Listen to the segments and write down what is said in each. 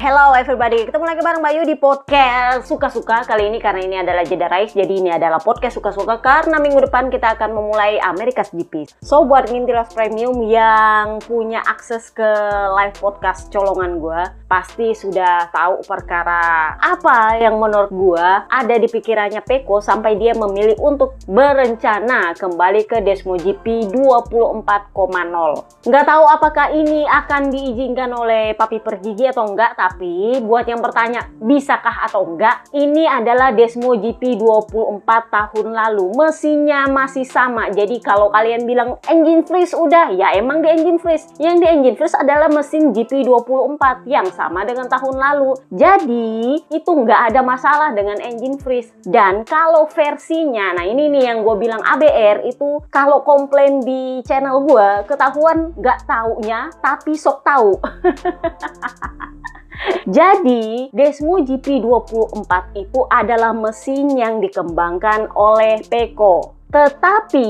Hello everybody, ketemu lagi bareng Bayu di podcast Suka-Suka. Kali ini karena ini adalah jeda race, jadi ini adalah podcast Suka-Suka karena minggu depan kita akan memulai America's GP. So buat Ngintilas Premium yang punya akses ke live podcast colongan gue, pasti sudah tahu perkara apa yang menurut gue ada di pikirannya Pecco sampai dia memilih untuk berencana kembali ke Desmo GP 24.0. Nggak tahu apakah ini akan diizinkan oleh Papi Pergigi atau enggak, tapi buat yang bertanya bisakah atau enggak, ini adalah Desmo GP 24 tahun lalu, mesinnya masih sama. Jadi kalau kalian bilang engine freeze udah, ya emang di engine freeze. Yang di engine freeze adalah mesin GP 24 yang sama dengan tahun lalu. Jadi itu nggak ada masalah dengan engine freeze. Dan kalau versinya, nah ini nih yang gue bilang ABR itu kalau komplain di channel gue ketahuan nggak taunya tapi sok tahu. Jadi Desmo GP 24 itu adalah mesin yang dikembangkan oleh Pecco. Tetapi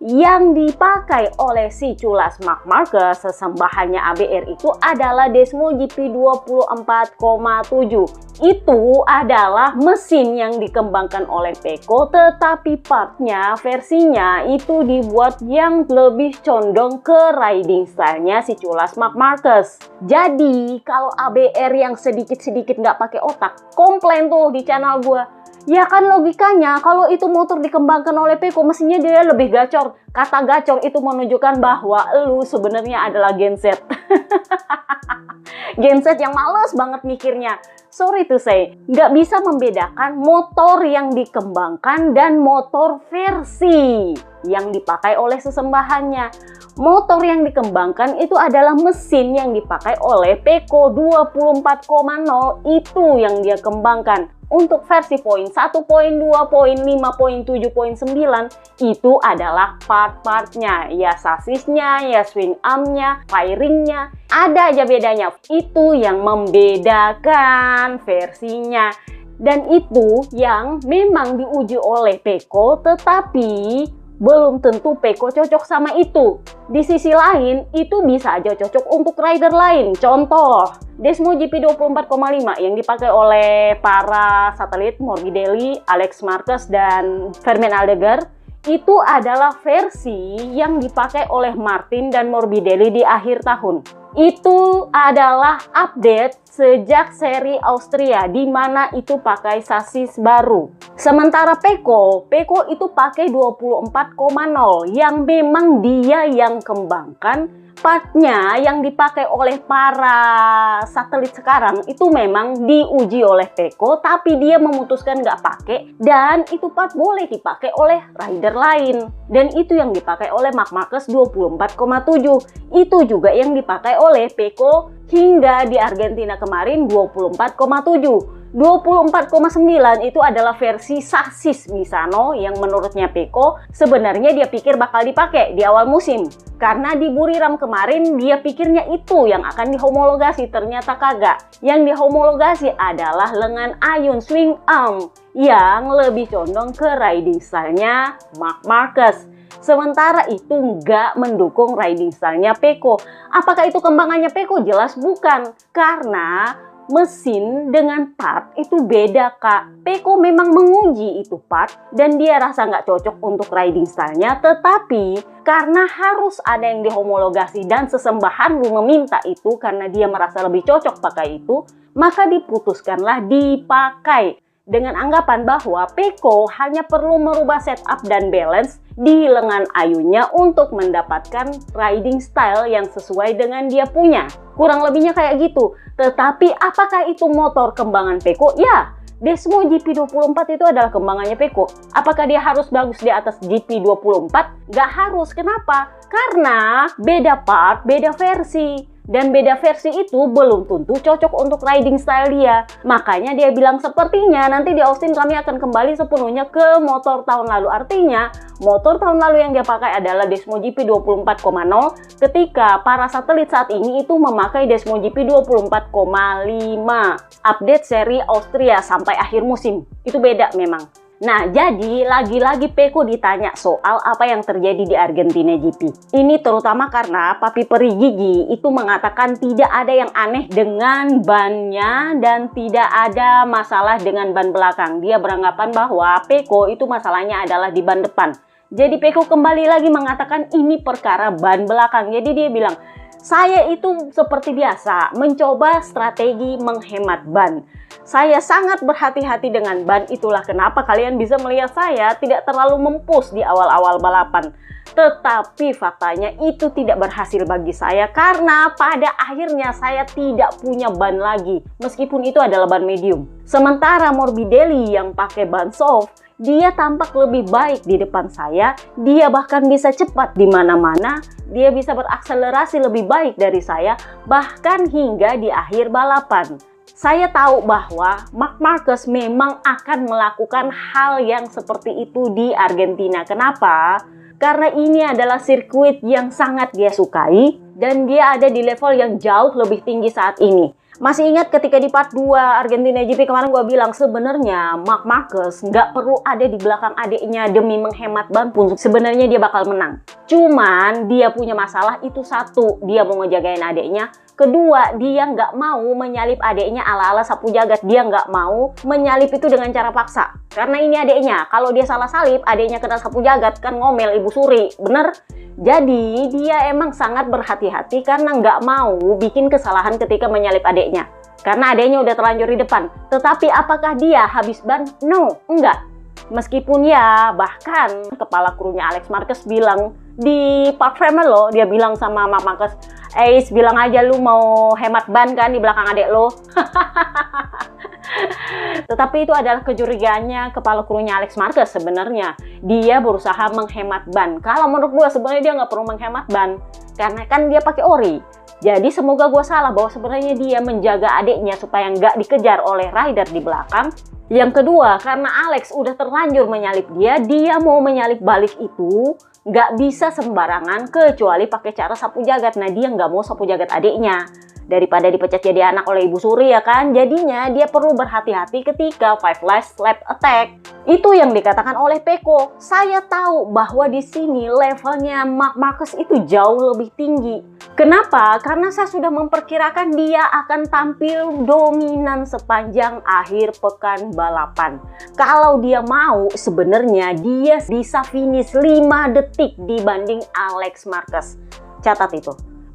yang dipakai oleh si culas Marc Marquez sesembahannya ABR itu adalah Desmo GP 24.7. Itu adalah mesin yang dikembangkan oleh Pecco, tetapi partnya, versinya itu dibuat yang lebih condong ke riding style-nya si culas Marc Marquez. Jadi kalau ABR yang sedikit-sedikit nggak pakai otak, komplain tuh di channel gue. Ya kan logikanya kalau itu motor dikembangkan oleh Pecco mesinnya dia lebih gacor. Kata gacor itu menunjukkan bahwa lu sebenarnya adalah genset. Genset yang males banget mikirnya. Sorry to say, nggak bisa membedakan motor yang dikembangkan dan motor versi yang dipakai oleh sesembahannya. Motor yang dikembangkan itu adalah mesin yang dipakai oleh Pecco 24.0, itu yang dia kembangkan. Untuk versi poin 1, poin 2, poin 5, poin 7, poin 9 itu adalah part-partnya, ya sasisnya, ya swing armnya, fairingnya, ada aja bedanya. Itu yang membedakan versinya. Dan itu yang memang diuji oleh Pecco, tetapi belum tentu Pecco cocok sama itu. Di sisi lain, itu bisa aja cocok untuk rider lain. Contoh, Desmo GP 24.5 yang dipakai oleh para satelit Morbidelli, Alex Marquez, dan Fermin Aldeguer. Itu adalah versi yang dipakai oleh Martin dan Morbidelli di akhir tahun. Itu adalah update sejak seri Austria, di mana itu pakai sasis baru. Sementara Pecco itu pakai 24.0 yang memang dia yang kembangkan. Partnya yang dipakai oleh para satelit sekarang itu memang diuji oleh Pecco, tapi dia memutuskan nggak pakai, dan itu part boleh dipakai oleh rider lain. Dan itu yang dipakai oleh Marc Marquez 24.7. Itu juga yang dipakai oleh Pecco hingga di Argentina kemarin 24.7. 24.9 itu adalah versi sasis Misano yang menurutnya Pecco sebenarnya dia pikir bakal dipakai di awal musim. Karena di Buriram kemarin dia pikirnya itu yang akan dihomologasi, ternyata kagak. Yang dihomologasi adalah lengan ayun swing arm yang lebih condong ke riding style-nya Marc Marquez. Sementara itu nggak mendukung riding style-nya Pecco. Apakah itu kembangannya Pecco? Jelas bukan. Karena mesin dengan part itu beda, Kak. Pecco memang menguji itu part dan dia rasa nggak cocok untuk riding style-nya, tetapi karena harus ada yang dihomologasi dan sesembahan lu meminta itu karena dia merasa lebih cocok pakai itu, maka diputuskanlah dipakai. Dengan anggapan bahwa Pecco hanya perlu merubah setup dan balance di lengan ayunnya untuk mendapatkan riding style yang sesuai dengan dia punya. Kurang lebihnya kayak gitu. Tetapi apakah itu motor kembangan Pecco? Ya, Desmo GP 24 itu adalah kembangannya Pecco. Apakah dia harus bagus di atas GP 24? Gak harus. Kenapa? Karena beda part, beda versi. Dan beda versi itu belum tentu cocok untuk riding style dia. Makanya dia bilang sepertinya nanti di Austin kami akan kembali sepenuhnya ke motor tahun lalu. Artinya motor tahun lalu yang dia pakai adalah Desmo GP 24,0 ketika para satelit saat ini itu memakai Desmo GP 24,5. Update seri Austria sampai akhir musim. Itu beda memang. Nah, jadi lagi-lagi Pecco ditanya soal apa yang terjadi di Argentina GP. Ini terutama karena Papi Peri Gigi itu mengatakan tidak ada yang aneh dengan bannya dan tidak ada masalah dengan ban belakang. Dia beranggapan bahwa Pecco itu masalahnya adalah di ban depan. Jadi Pecco kembali lagi mengatakan ini perkara ban belakang. Jadi dia bilang, saya itu seperti biasa mencoba strategi menghemat ban. Saya sangat berhati-hati dengan ban, itulah kenapa kalian bisa melihat saya tidak terlalu mempush di awal-awal balapan. Tetapi faktanya itu tidak berhasil bagi saya karena pada akhirnya saya tidak punya ban lagi. Meskipun itu adalah ban medium. Sementara Morbidelli yang pakai ban soft, dia tampak lebih baik di depan saya, dia bahkan bisa cepat di mana-mana, dia bisa berakselerasi lebih baik dari saya, bahkan hingga di akhir balapan. Saya tahu bahwa Marc Marquez memang akan melakukan hal yang seperti itu di Argentina. Kenapa? Karena ini adalah sirkuit yang sangat dia sukai dan dia ada di level yang jauh lebih tinggi saat ini. Masih ingat ketika di part 2 Argentina GP kemarin gue bilang sebenarnya Marc Marquez nggak perlu ada di belakang adiknya demi menghemat ban pun sebenarnya dia bakal menang. Cuman dia punya masalah itu satu, dia mau ngejagain adiknya. Kedua, dia nggak mau menyalip adiknya ala-ala sapu jagat. Dia nggak mau menyalip itu dengan cara paksa. Karena ini adiknya, kalau dia salah salip, adiknya kena sapu jagat kan ngomel Ibu Suri, bener? Jadi dia emang sangat berhati-hati karena nggak mau bikin kesalahan ketika menyalip adiknya. Karena adiknya udah terlanjur di depan. Tetapi apakah dia habis ban? No, enggak. Meskipun ya bahkan kepala krunya Alex Marquez bilang di Park Fermel loh, dia bilang sama Marc Marquez, bilang aja lu mau hemat ban kan di belakang adik lo. Tetapi itu adalah kecurigaannya kepala krunya Alex Marquez sebenarnya. Dia berusaha menghemat ban. Kalau menurut gue sebenarnya dia nggak perlu menghemat ban. Karena kan dia pakai ori. Jadi semoga gue salah bahwa sebenarnya dia menjaga adiknya supaya nggak dikejar oleh rider di belakang. Yang kedua, karena Alex udah terlanjur menyalip dia mau menyalip balik itu nggak bisa sembarangan kecuali pakai cara sapu jagat. Nah dia nggak mau sapu jagat adiknya. Daripada dipecat jadi anak oleh Ibu Suri ya kan, jadinya dia perlu berhati-hati ketika 5 last lap attack. Itu yang dikatakan oleh Pecco. Saya tahu bahwa di sini levelnya Marc Marquez itu jauh lebih tinggi. Kenapa? Karena saya sudah memperkirakan dia akan tampil dominan sepanjang akhir pekan balapan. Kalau dia mau, sebenarnya dia bisa finish 5 detik dibanding Alex Marquez. Catat itu.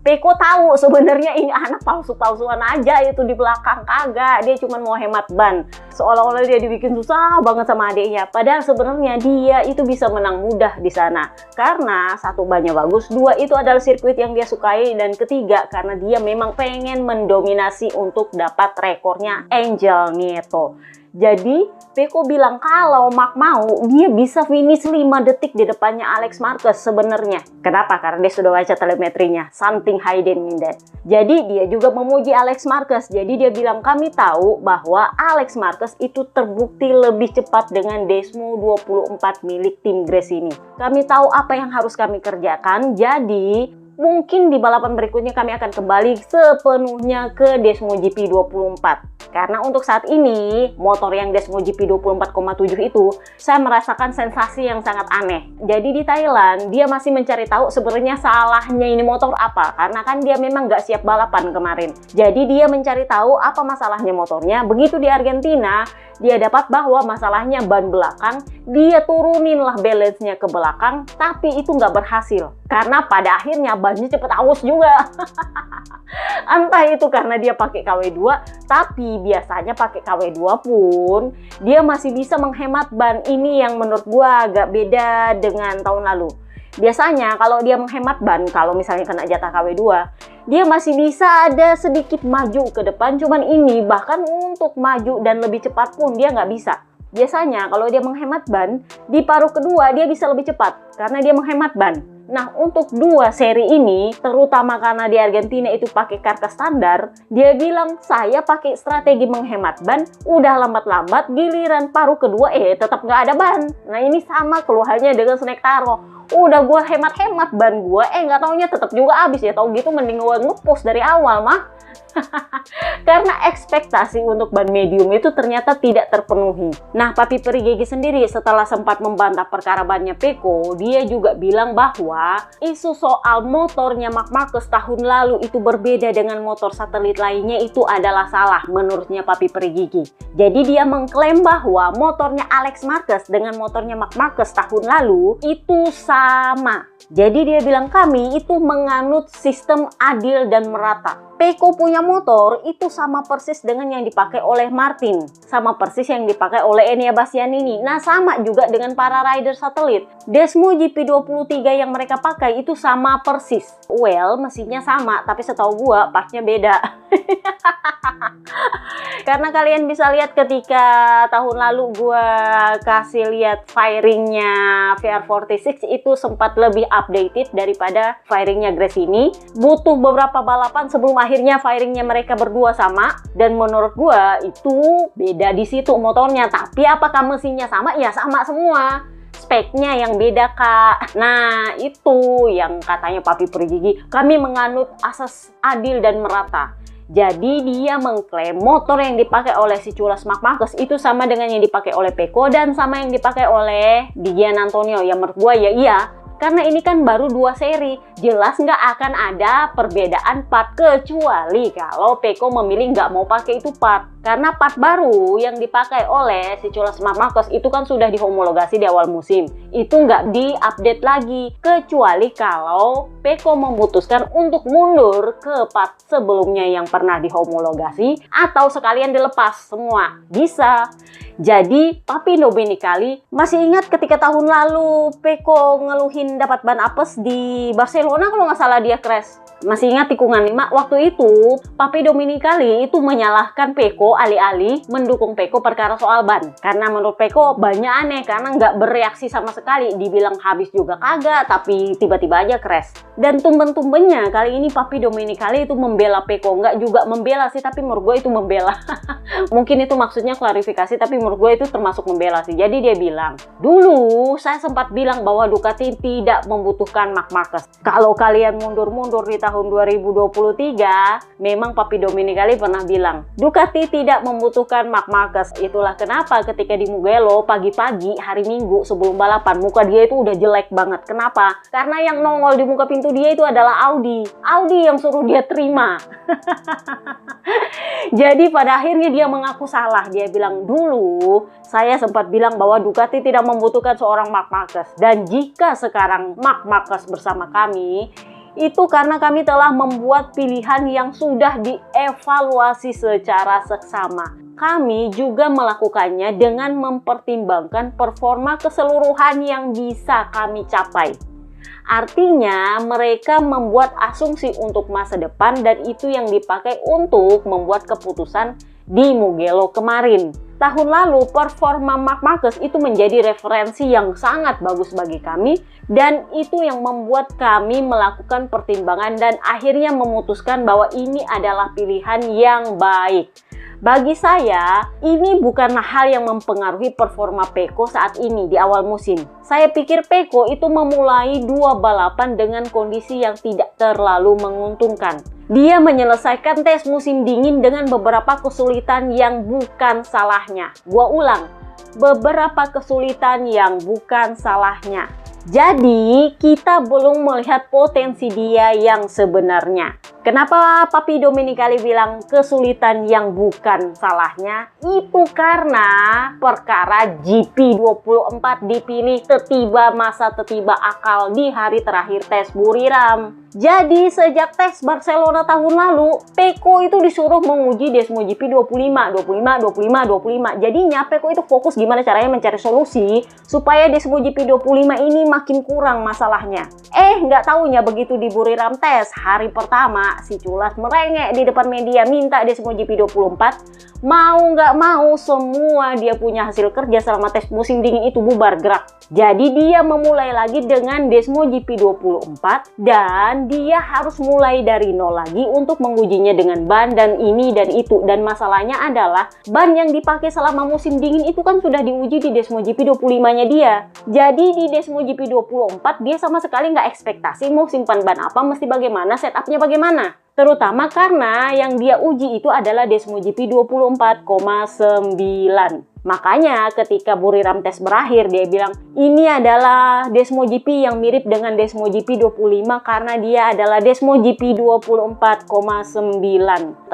Pecco tahu sebenarnya ini anak palsu-palsuan aja itu di belakang, kagak. Dia cuma mau hemat ban. Seolah-olah dia dibikin susah banget sama adiknya. Padahal sebenarnya dia itu bisa menang mudah di sana. Karena satu, bannya bagus. Dua, itu adalah sirkuit yang dia sukai. Dan ketiga, karena dia memang pengen mendominasi untuk dapat rekornya Angel Nieto. Jadi Pecco bilang kalau Marc mau, dia bisa finish 5 detik di depannya Alex Marquez sebenarnya. Kenapa? Karena dia sudah baca telemetrinya. Something hidden in that. Jadi dia juga memuji Alex Marquez. Jadi dia bilang kami tahu bahwa Alex Marquez itu terbukti lebih cepat dengan Desmo 24 milik tim Grace ini. Kami tahu apa yang harus kami kerjakan. Jadi mungkin di balapan berikutnya kami akan kembali sepenuhnya ke Desmo GP 24. Karena untuk saat ini, motor yang Desmo GP 24,7 itu, saya merasakan sensasi yang sangat aneh. Jadi di Thailand, dia masih mencari tahu sebenarnya salahnya ini motor apa. Karena kan dia memang nggak siap balapan kemarin. Jadi dia mencari tahu apa masalahnya motornya. Begitu di Argentina, dia dapat bahwa masalahnya ban belakang. Dia turuninlah balance-nya ke belakang, tapi itu nggak berhasil. Karena pada akhirnya bannya cepet aus juga. Entah itu karena dia pakai KW2, tapi biasanya pakai KW2 pun dia masih bisa menghemat ban. Ini yang menurut gua agak beda dengan tahun lalu. Biasanya kalau dia menghemat ban, kalau misalnya kena jatah KW2, dia masih bisa ada sedikit maju ke depan. Cuman ini bahkan untuk maju dan lebih cepat pun dia nggak bisa. Biasanya kalau dia menghemat ban, di paruh kedua dia bisa lebih cepat karena dia menghemat ban. Nah, untuk dua seri ini, terutama karena di Argentina itu pakai karkas standar, dia bilang saya pakai strategi menghemat ban, udah lambat-lambat giliran paruh kedua tetap nggak ada ban. Nah, ini sama keluhannya dengan snack taro. Udah gue hemat-hemat ban gue, nggak taunya tetap juga habis ya. Tau gitu mending gue ngepost dari awal mah. Karena ekspektasi untuk ban medium itu ternyata tidak terpenuhi. Nah, Papi Peri Gigi sendiri setelah sempat membantah perkara bannya Peko, dia juga bilang bahwa isu soal motornya Marc Marquez tahun lalu itu berbeda dengan motor satelit lainnya itu adalah salah menurutnya Papi Peri Gigi. Jadi dia mengklaim bahwa motornya Alex Marquez dengan motornya Marc Marquez tahun lalu itu sama. Jadi dia bilang kami itu menganut sistem adil dan merata. Peko punya motor itu sama persis dengan yang dipakai oleh Martin, sama persis yang dipakai oleh Enea Bastianini. Nah, sama juga dengan para rider satelit. Desmo GP23 yang mereka pakai itu sama persis. Well, mesinnya sama, tapi setahu gua partnya beda. Karena kalian bisa lihat ketika tahun lalu gua kasih lihat firingnya VR46 itu sempat lebih updated daripada firingnya Grace ini. Butuh beberapa balapan sebelum akhirnya firingnya mereka berdua sama, dan menurut gua itu beda di situ motornya. Tapi apakah mesinnya sama? Ya sama semua. Speknya yang beda, Kak. Nah, itu yang katanya Papi Peri Gigi, kami menganut asas adil dan merata. Jadi dia mengklaim motor yang dipakai oleh si culas Marc Marquez itu sama dengan yang dipakai oleh Peko dan sama yang dipakai oleh Gian Antonio. Ya menurut gua ya iya. Karena ini kan baru 2 seri, jelas nggak akan ada perbedaan part kecuali kalau Peko memilih nggak mau pakai itu part. Karena part baru yang dipakai oleh si culas Marc Marquez itu kan sudah dihomologasi di awal musim. Itu nggak diupdate lagi, kecuali kalau Peko memutuskan untuk mundur ke part sebelumnya yang pernah dihomologasi atau sekalian dilepas semua. Bisa. Jadi Papi Domenicali masih ingat ketika tahun lalu Peko ngeluhin dapat ban apes di Barcelona kalau nggak salah dia crash. Masih ingat tikungan 5? Waktu itu Papi Domenicali itu menyalahkan Peko alih-alih mendukung Peko perkara soal ban. Karena menurut Peko banyak aneh karena nggak bereaksi sama sekali. Dibilang habis juga kagak, tapi tiba-tiba aja crash. Dan tumben-tumbennya kali ini Papi Domenicali itu membela Peko. Nggak juga membela sih, tapi menurut gue itu membela. Mungkin itu maksudnya klarifikasi, tapi menurut gue itu termasuk membela sih. Jadi dia bilang, dulu saya sempat bilang bahwa Ducati tidak membutuhkan Marc Marquez. Kalau kalian mundur-mundur di tahun 2023, memang Papi Domenicali pernah bilang, Ducati tidak membutuhkan Marc Marquez. Itulah kenapa ketika di Mugello pagi-pagi hari Minggu sebelum balapan, muka dia itu udah jelek banget. Kenapa? Karena yang nongol di muka pintu dia itu adalah Audi. Audi yang suruh dia terima. Jadi pada akhirnya dia mengaku salah. Dia bilang, dulu saya sempat bilang bahwa Ducati tidak membutuhkan seorang Marc Marquez. Dan jika sekarang Marc Marquez bersama kami, itu karena kami telah membuat pilihan yang sudah dievaluasi secara seksama. Kami juga melakukannya dengan mempertimbangkan performa keseluruhan yang bisa kami capai. Artinya mereka membuat asumsi untuk masa depan dan itu yang dipakai untuk membuat keputusan di Mugello kemarin. Tahun lalu performa Marc Marquez itu menjadi referensi yang sangat bagus bagi kami dan itu yang membuat kami melakukan pertimbangan dan akhirnya memutuskan bahwa ini adalah pilihan yang baik. Bagi saya, ini bukanlah hal yang mempengaruhi performa Peko saat ini di awal musim. Saya pikir Peko itu memulai 2 balapan dengan kondisi yang tidak terlalu menguntungkan. Dia menyelesaikan tes musim dingin dengan beberapa kesulitan yang bukan salahnya. Gua ulang, beberapa kesulitan yang bukan salahnya. Jadi, kita belum melihat potensi dia yang sebenarnya. Kenapa Papi Domenicali bilang kesulitan yang bukan salahnya? Itu karena perkara GP24 dipilih setiba masa setiba akal di hari terakhir tes Buriram. Jadi sejak tes Barcelona tahun lalu, Peko itu disuruh menguji Desmo GP25. Jadinya Peko itu fokus gimana caranya mencari solusi supaya Desmo GP25 ini makin kurang masalahnya. Nggak taunya begitu di Buriram tes hari pertama, si Culas merengek di depan media minta Desmo GP24 mau nggak mau semua dia punya hasil kerja selama tes musim dingin itu bubar gerak. Jadi dia memulai lagi dengan Desmo GP24 dan dia harus mulai dari nol lagi untuk mengujinya dengan ban dan ini dan itu. Dan masalahnya adalah ban yang dipakai selama musim dingin itu kan sudah diuji di Desmo GP25-nya dia. Jadi di Desmo GP24 dia sama sekali nggak ekspektasi mau simpan ban apa, mesti bagaimana, setupnya bagaimana. Terutama karena yang dia uji itu adalah Desmo GP 24,9. Makanya ketika Buriram tes berakhir dia bilang ini adalah Desmo GP yang mirip dengan Desmo GP 25 karena dia adalah Desmo GP 24,9.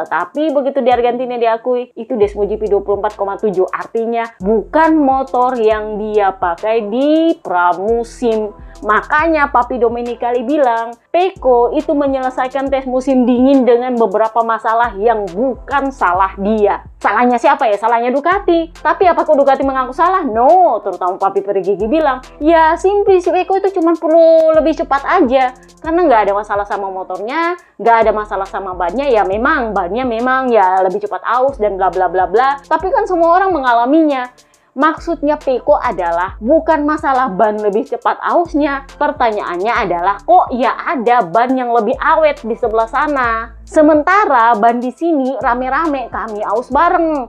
Tetapi begitu di Argentina diakui itu Desmo GP 24,7, artinya bukan motor yang dia pakai di pramusim. Makanya Papi Domenicali bilang Pecco itu menyelesaikan tes musim dingin dengan beberapa masalah yang bukan salah dia. Salahnya siapa ya? Salahnya Ducati. Tapi apakah Ducati mengaku salah? No, terutama Papi Perigigi bilang ya simpel, si Pecco itu cuma perlu lebih cepat aja. Karena nggak ada masalah sama motornya, nggak ada masalah sama bannya. Ya memang bannya memang ya lebih cepat aus dan bla bla bla bla. Tapi kan semua orang mengalaminya. Maksudnya Pecco adalah bukan masalah ban lebih cepat ausnya. Pertanyaannya adalah kok ya ada ban yang lebih awet di sebelah sana. Sementara ban di sini rame-rame kami aus bareng.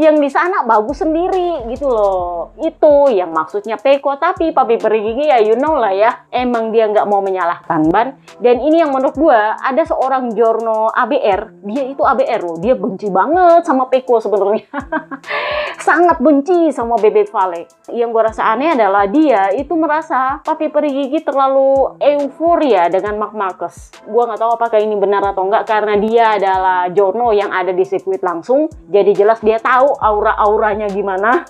Yang di sana bagus sendiri gitu loh. Itu yang maksudnya Pecco. Tapi Papi Perigigi ya you know lah ya. Emang dia nggak mau menyalahkan ban. Dan ini yang menurut gua ada seorang Giorno ABR. Dia itu ABR loh. Dia benci banget sama Pecco sebenarnya. Sangat benci sama Bebek Vale. Yang gue rasa aneh adalah dia itu merasa Papi Perigigi terlalu euforia dengan Marc Marquez. Gue nggak tahu apakah ini benar atau enggak karena dia adalah Giorno yang ada di sirkuit langsung. Jadi jelas dia tahu aura-auranya gimana.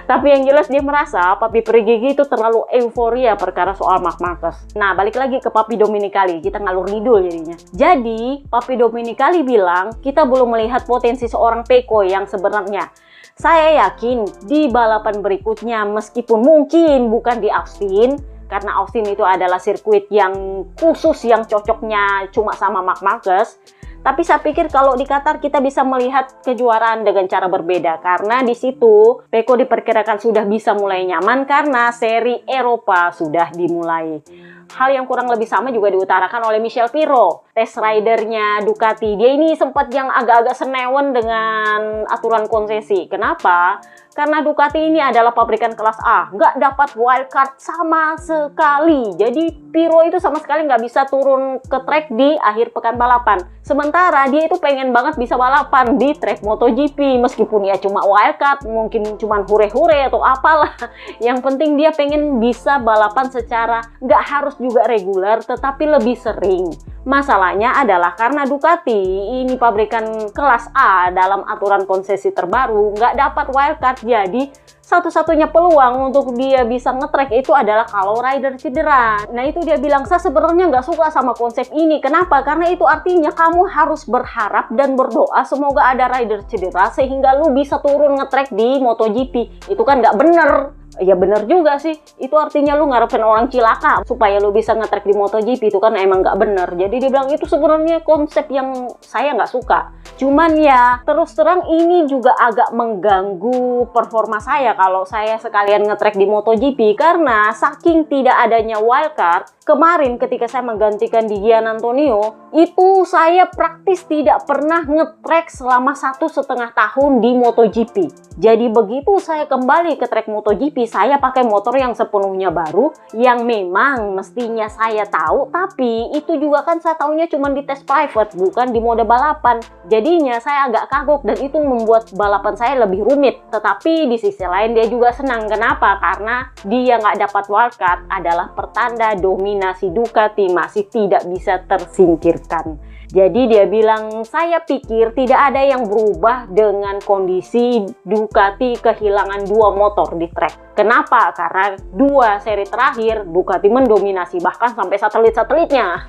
Tapi yang jelas dia merasa Papi Perigigi itu terlalu euforia perkara soal Marc Marquez. Nah balik lagi ke Papi Domenicali. Kita ngalur ngidul jadinya. Jadi Papi Domenicali bilang kita belum melihat potensi seorang Pecco yang sebenarnya. Saya yakin di balapan berikutnya meskipun mungkin bukan di Austin karena Austin itu adalah sirkuit yang khusus yang cocoknya cuma sama Marc Marquez. Tapi saya pikir kalau di Qatar kita bisa melihat kejuaraan dengan cara berbeda karena di situ Pecco diperkirakan sudah bisa mulai nyaman karena seri Eropa sudah dimulai. Hal yang kurang lebih sama juga diutarakan oleh Michel Pirro, test ridernya Ducati. Dia ini sempat yang agak-agak senewen dengan aturan konsesi. Kenapa? Karena Ducati ini adalah pabrikan kelas A, nggak dapat wildcard sama sekali. Jadi Pirro itu sama sekali nggak bisa turun ke track di akhir pekan balapan. Sementara dia itu pengen banget bisa balapan di track MotoGP, meskipun ya cuma wildcard, mungkin cuma hure-hure atau apalah. Yang penting dia pengen bisa balapan secara nggak harus juga reguler, tetapi lebih sering. Masalahnya adalah karena Ducati ini pabrikan kelas A dalam aturan konsesi terbaru, nggak dapat wildcard. Jadi satu-satunya peluang untuk dia bisa ngetrek itu adalah kalau rider cedera. Nah itu dia bilang, saya sebenarnya nggak suka sama konsep ini. Kenapa? Karena itu artinya kamu harus berharap dan berdoa semoga ada rider cedera sehingga lu bisa turun ngetrek di MotoGP. Itu kan nggak bener. Ya bener juga sih, itu artinya lu ngarepin orang cilaka supaya lu bisa ngetrek di MotoGP, itu kan emang nggak bener. Jadi dia bilang itu sebenarnya konsep yang saya nggak suka. Cuman ya terus terang ini juga agak mengganggu performa saya kalau saya sekalian ngetrek di MotoGP karena saking tidak adanya wildcard. Kemarin ketika saya menggantikan di Gian Antonio, itu saya praktis tidak pernah ngetrek selama 1,5 tahun di MotoGP. Jadi begitu saya kembali ke trek MotoGP, saya pakai motor yang sepenuhnya baru, yang memang mestinya saya tahu, tapi itu juga kan saya taunya cuma di tes private, bukan di mode balapan. Jadinya saya agak kagok dan itu membuat balapan saya lebih rumit. Tetapi di sisi lain dia juga senang. Kenapa? Karena dia nggak dapat wildcard adalah pertanda dominasi Ducati masih tidak bisa tersingkirkan. Jadi dia bilang, saya pikir tidak ada yang berubah dengan kondisi Ducati kehilangan 2 motor di trek. Kenapa? Karena dua seri terakhir Ducati mendominasi bahkan sampai satelit-satelitnya.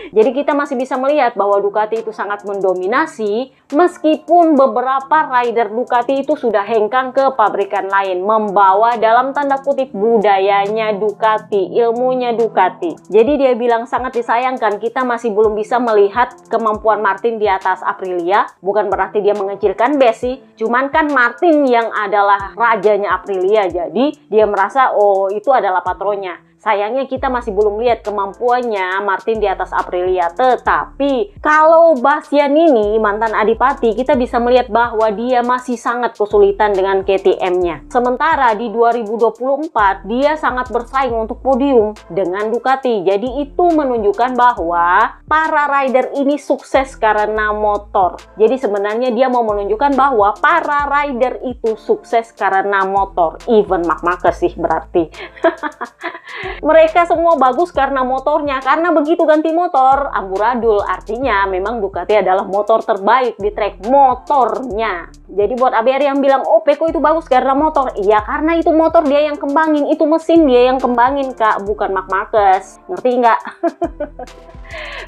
Jadi kita masih bisa melihat bahwa Ducati itu sangat mendominasi meskipun beberapa rider Ducati itu sudah hengkang ke pabrikan lain, membawa dalam tanda kutip budayanya Ducati, ilmunya Ducati. Jadi dia bilang sangat disayangkan kita masih belum bisa melihat kemampuan Martin di atas Aprilia. Bukan berarti dia mengecilkan Best sih, cuman kan Martin yang adalah rajanya Aprilia, jadi dia merasa oh itu adalah patronnya. Sayangnya kita masih belum lihat kemampuannya Martin di atas Aprilia. Tetapi kalau Bastianini, mantan Adipati, kita bisa melihat bahwa dia masih sangat kesulitan dengan KTM-nya. Sementara di 2024 dia sangat bersaing untuk podium dengan Ducati. Jadi itu menunjukkan bahwa para rider ini sukses karena motor. Jadi sebenarnya dia mau menunjukkan bahwa para rider itu sukses karena motor. Even Marc Marquez sih berarti. Mereka semua bagus karena motornya, karena begitu ganti motor amburadul. Artinya memang Ducati adalah motor terbaik di track motornya. Jadi buat ABR yang bilang oh Pecco itu bagus karena motor, iya karena itu motor dia yang kembangin, itu mesin dia yang kembangin kak, bukan Marc Marquez. Ngerti nggak?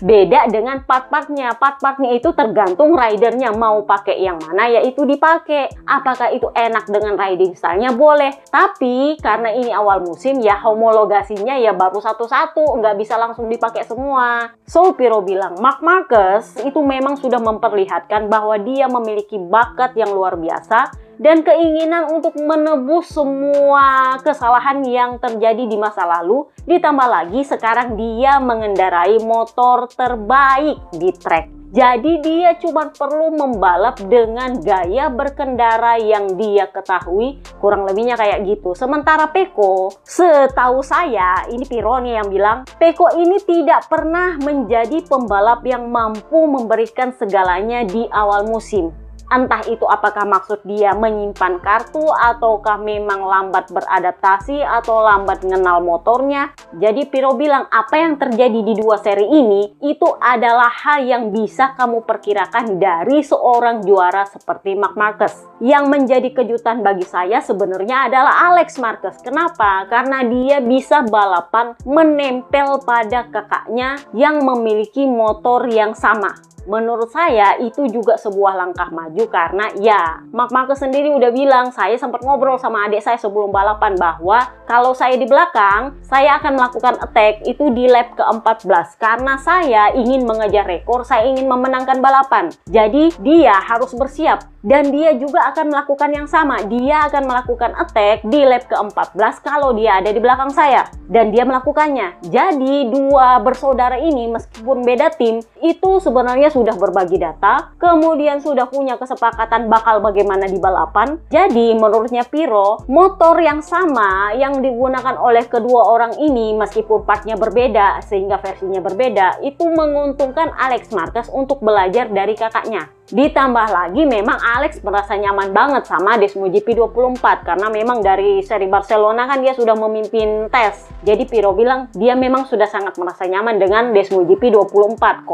Beda dengan part-partnya. Part-partnya itu tergantung ridernya mau pakai yang mana ya itu dipakai. Apakah itu enak dengan riding stylenya? Boleh. Tapi karena ini awal musim ya homologasinya ya baru satu-satu, nggak bisa langsung dipakai semua. So Pirro bilang Marc Marquez itu memang sudah memperlihatkan bahwa dia memiliki bakat yang luar biasa dan keinginan untuk menebus semua kesalahan yang terjadi di masa lalu. Ditambah lagi sekarang dia mengendarai motor terbaik di track. Jadi dia cuma perlu membalap dengan gaya berkendara yang dia ketahui, kurang lebihnya kayak gitu. Sementara Pecco, setahu saya, ini Pirro nih yang bilang, Pecco ini tidak pernah menjadi pembalap yang mampu memberikan segalanya di awal musim. Entah itu apakah maksud dia menyimpan kartu ataukah memang lambat beradaptasi atau lambat mengenal motornya. Jadi Pirro bilang apa yang terjadi di dua seri ini itu adalah hal yang bisa kamu perkirakan dari seorang juara seperti Marc Marquez. Yang menjadi kejutan bagi saya sebenarnya adalah Alex Marquez. Kenapa? Karena dia bisa balapan menempel pada kakaknya yang memiliki motor yang sama. Menurut saya itu juga sebuah langkah maju karena ya Marc Marquez sendiri udah bilang, saya sempat ngobrol sama adik saya sebelum balapan bahwa kalau saya di belakang saya akan melakukan attack itu di lap ke-14 karena saya ingin mengejar rekor, saya ingin memenangkan balapan. Jadi dia harus bersiap dan dia juga akan melakukan yang sama, dia akan melakukan attack di lap ke-14 kalau dia ada di belakang saya dan dia melakukannya. Jadi dua bersaudara ini meskipun beda tim itu sebenarnya sudah berbagi data, kemudian sudah punya kesepakatan bakal bagaimana di balapan. Jadi menurutnya Pirro, motor yang sama yang digunakan oleh kedua orang ini meskipun partnya berbeda sehingga versinya berbeda, itu menguntungkan Alex Marquez untuk belajar dari kakaknya. Ditambah lagi memang Alex merasa nyaman banget sama Desmo GP24 karena memang dari seri Barcelona kan dia sudah memimpin tes. Jadi Pirro bilang dia memang sudah sangat merasa nyaman dengan Desmo GP24,5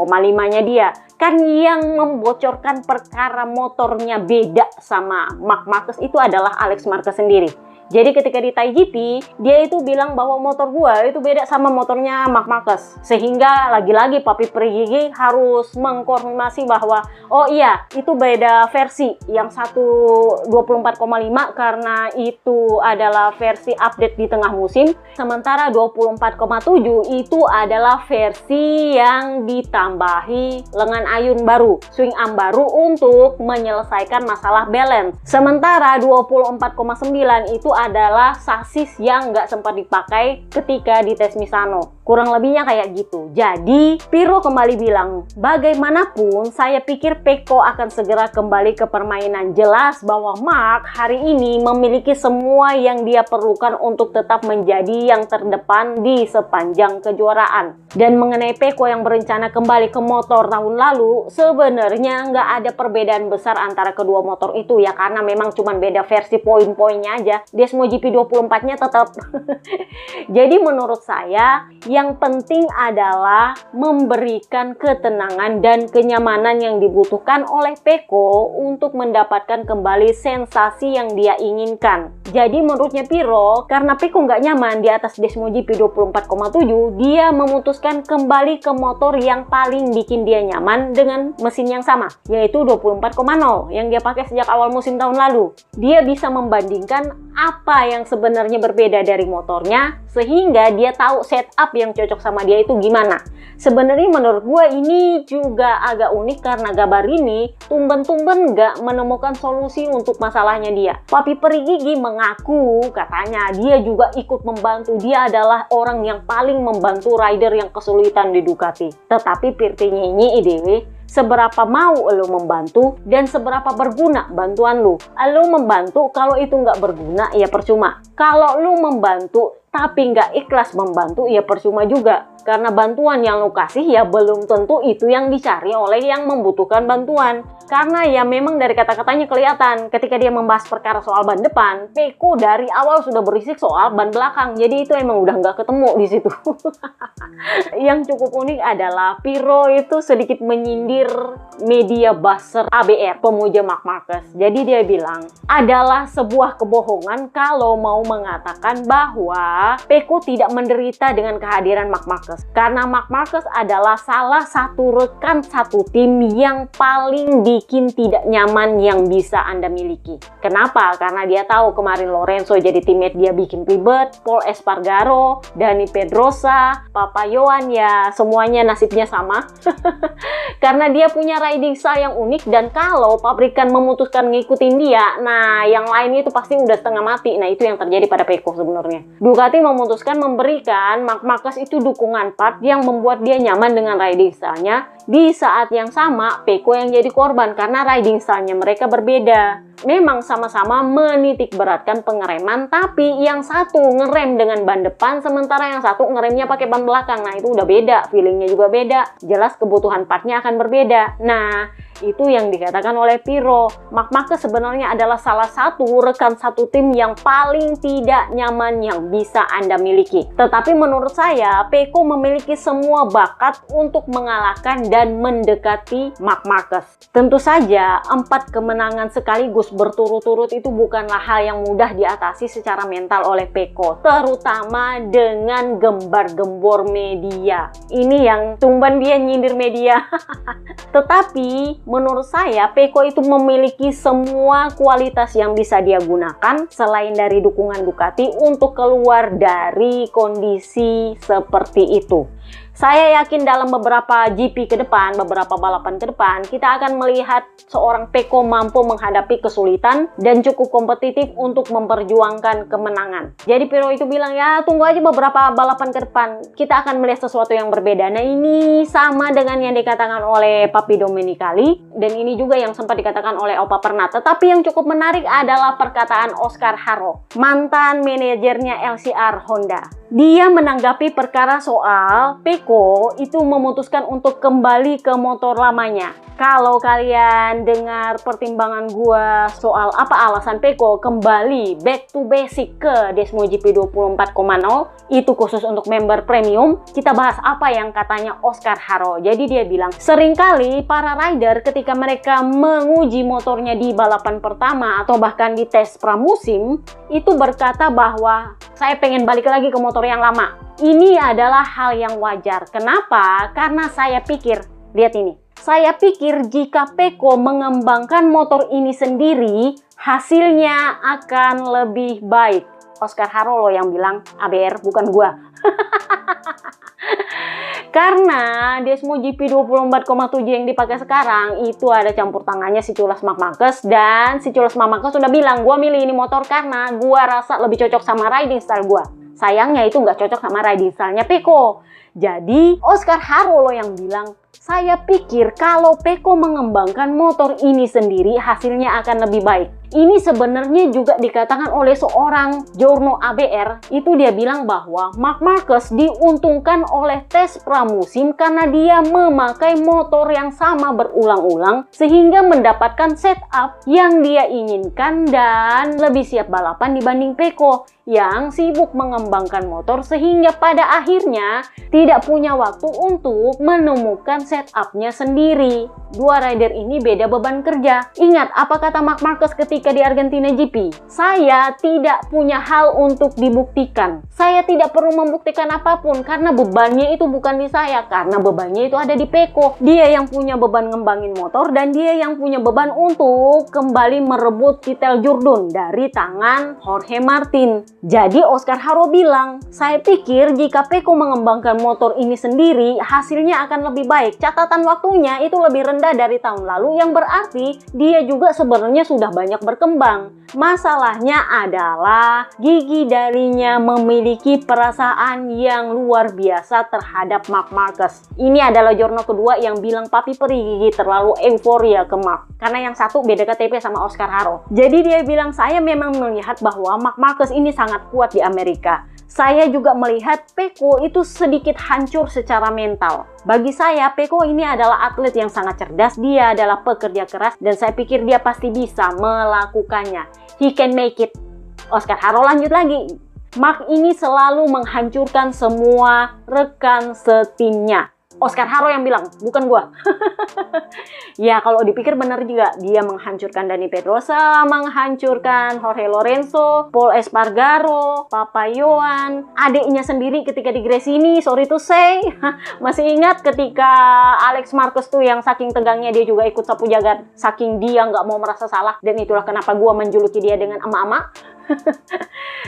nya dia. Kan yang membocorkan perkara motornya beda sama Marc Marquez itu adalah Alex Marquez sendiri. Jadi ketika di TaiGP, dia itu bilang bahwa motor gua itu beda sama motornya Marc Marquez. Sehingga lagi-lagi Papi Perigigi harus mengkonfirmasi bahwa oh iya, itu beda versi. Yang satu 24,5 karena itu adalah versi update di tengah musim. Sementara 24,7 itu adalah versi yang ditambahi lengan ayun baru, swing arm baru untuk menyelesaikan masalah balance. Sementara 24,9 itu adalah sasis yang nggak sempat dipakai ketika di tes Misano. Kurang lebihnya kayak gitu. Jadi Pirro kembali bilang, bagaimanapun saya pikir Pecco akan segera kembali ke permainan. Jelas bahwa Marc hari ini memiliki semua yang dia perlukan untuk tetap menjadi yang terdepan di sepanjang kejuaraan. Dan mengenai Pecco yang berencana kembali ke motor tahun lalu, sebenarnya nggak ada perbedaan besar antara kedua motor itu ya, karena memang cuma beda versi poin-poinnya aja. Dia Desmo GP24-nya tetap. Jadi menurut saya yang penting adalah memberikan ketenangan dan kenyamanan yang dibutuhkan oleh Peko untuk mendapatkan kembali sensasi yang dia inginkan. Jadi menurutnya Piro, karena Peko nggak nyaman di atas Desmo GP24,7, dia memutuskan kembali ke motor yang paling bikin dia nyaman dengan mesin yang sama, yaitu 24,0 yang dia pakai sejak awal musim tahun lalu. Dia bisa membandingkan apa yang sebenarnya berbeda dari motornya, sehingga dia tahu setup yang cocok sama dia itu gimana. Sebenarnya menurut gue ini juga agak unik karena Gabarini tumben-tumben nggak menemukan solusi untuk masalahnya dia. Papi Peri Gigi mengaku katanya dia juga ikut membantu. Dia adalah orang yang paling membantu rider yang kesulitan di Ducati. Tetapi Pirti Nyinyi IDW, seberapa mau lo membantu dan seberapa berguna bantuan lo. Lo membantu, kalau itu nggak berguna ya percuma. Kalau lo membantu tapi nggak ikhlas membantu ya percuma juga. Karena bantuan yang lo kasih ya belum tentu itu yang dicari oleh yang membutuhkan bantuan. Karena ya memang dari kata-katanya kelihatan ketika dia membahas perkara soal ban depan, Peko dari awal sudah berisik soal ban belakang. Jadi itu emang udah nggak ketemu di situ. Yang cukup unik adalah Piro itu sedikit menyindir media buzzer ABR, pemuja Marc Marquez. Jadi dia bilang, adalah sebuah kebohongan kalau mau mengatakan bahwa Peko tidak menderita dengan kehadiran Marc Marquez. Karena Marc Marquez adalah salah satu rekan satu tim yang paling bikin tidak nyaman yang bisa Anda miliki. Kenapa? Karena dia tahu kemarin Lorenzo jadi teammate dia bikin ribet, Paul Espargaro, Dani Pedrosa, Papa Yohan ya semuanya nasibnya sama. Karena dia punya riding style yang unik dan kalau pabrikan memutuskan ngikutin dia, nah yang lain itu pasti udah setengah mati. Nah itu yang terjadi pada Peko sebenarnya. Ducati memutuskan memberikan Marc Marquez itu dukungan part yang membuat dia nyaman dengan riding style-nya. Di saat yang sama, Peko yang jadi korban karena riding style-nya mereka berbeda. Memang sama-sama menitik beratkan pengereman, tapi yang satu ngerem dengan ban depan, sementara yang satu ngeremnya pakai ban belakang. Nah itu udah beda, feelingnya juga beda. Jelas kebutuhan partnya akan berbeda. Nah itu yang dikatakan oleh Piro. Marc Marquez sebenarnya adalah salah satu rekan satu tim yang paling tidak nyaman yang bisa Anda miliki. Tetapi menurut saya, Peko memiliki semua bakat untuk mengalahkan dan mendekati Marc Marquez. Tentu saja, 4 kemenangan sekaligus berturut-turut itu bukanlah hal yang mudah diatasi secara mental oleh Peko, terutama dengan gembar-gembor media. Ini yang tumben dia nyindir media. Tetapi menurut saya Peko itu memiliki semua kualitas yang bisa dia gunakan selain dari dukungan Ducati untuk keluar dari kondisi seperti itu. Saya yakin dalam beberapa GP ke depan, beberapa balapan ke depan, kita akan melihat seorang Peko mampu menghadapi kesulitan dan cukup kompetitif untuk memperjuangkan kemenangan. Jadi Piro itu bilang, ya tunggu aja beberapa balapan ke depan, kita akan melihat sesuatu yang berbeda. Nah ini sama dengan yang dikatakan oleh Papi Domenicali, dan ini juga yang sempat dikatakan oleh Opa Pernat. Tetapi yang cukup menarik adalah perkataan Oscar Haro, mantan manajernya LCR Honda. Dia menanggapi perkara soal Peko itu memutuskan untuk kembali ke motor lamanya. Kalau kalian dengar pertimbangan gua soal apa alasan Peko kembali back to basic ke Desmo GP24,0, itu khusus untuk member premium, kita bahas apa yang katanya Oscar Haro. Jadi dia bilang, seringkali para rider ketika mereka menguji motornya di balapan pertama atau bahkan di tes pramusim, itu berkata bahwa saya pengen balik lagi ke motor yang lama. Ini adalah hal yang wajar. Kenapa? Karena saya pikir, lihat ini. Saya pikir jika Peko mengembangkan motor ini sendiri, hasilnya akan lebih baik. Oscar Haro loh yang bilang, ABR bukan gua. Karena Desmo GP24,7 yang dipakai sekarang itu ada campur tangannya si Culas Marc Marquez, dan si Culas Marc Marquez sudah bilang, gua milih ini motor karena gua rasa lebih cocok sama riding style gua. Sayangnya itu nggak cocok sama riding style-nya Peko. Jadi Oscar Haro loh yang bilang, saya pikir kalau Peko mengembangkan motor ini sendiri hasilnya akan lebih baik. Ini sebenarnya juga dikatakan oleh seorang jurno ABR, itu dia bilang bahwa Marc Marquez diuntungkan oleh tes pramusim karena dia memakai motor yang sama berulang-ulang sehingga mendapatkan setup yang dia inginkan dan lebih siap balapan dibanding Pecco yang sibuk mengembangkan motor sehingga pada akhirnya tidak punya waktu untuk menemukan setupnya sendiri. Dua rider ini beda beban kerja. Ingat apa kata Marc Marquez ketika di Argentina GP? Saya tidak punya hal untuk dibuktikan. Saya tidak perlu membuktikan apapun karena bebannya itu bukan di saya, karena bebannya itu ada di Pecco. Dia yang punya beban ngembangin motor dan dia yang punya beban untuk kembali merebut titel Jurdun dari tangan Jorge Martin. Jadi Oscar Haro bilang, saya pikir jika Pecco mengembangkan motor ini sendiri, hasilnya akan lebih baik. Catatan waktunya itu lebih rendah dari tahun lalu, yang berarti dia juga sebenarnya sudah banyak berkembang. Masalahnya adalah gigi darinya memiliki perasaan yang luar biasa terhadap Marc Marquez. Ini adalah jurno kedua yang bilang papi peri gigi terlalu euforia ke Marc. Karena yang satu beda KTP sama Oscar Haro. Jadi dia bilang, saya memang melihat bahwa Marc Marquez ini sangat kuat di Amerika. Saya juga melihat Pecco itu sedikit hancur secara mental. Bagi saya, Pecco ini adalah atlet yang sangat cerdas, dia adalah pekerja keras, dan saya pikir dia pasti bisa melakukannya. He can make it. Oscar Haro lanjut lagi. Marc ini selalu menghancurkan semua rekan setimnya. Oscar Haro yang bilang, bukan gua. Ya kalau dipikir benar juga, dia menghancurkan Dani Pedrosa, menghancurkan Jorge Lorenzo, Pol Espargaro, Papa Yohan, adiknya sendiri ketika di Gresini, sorry to say. Masih ingat ketika Alex Marquez tuh yang saking tegangnya dia juga ikut sapu jagat, saking dia nggak mau merasa salah, dan itulah kenapa gua menjuluki dia dengan ama-ama.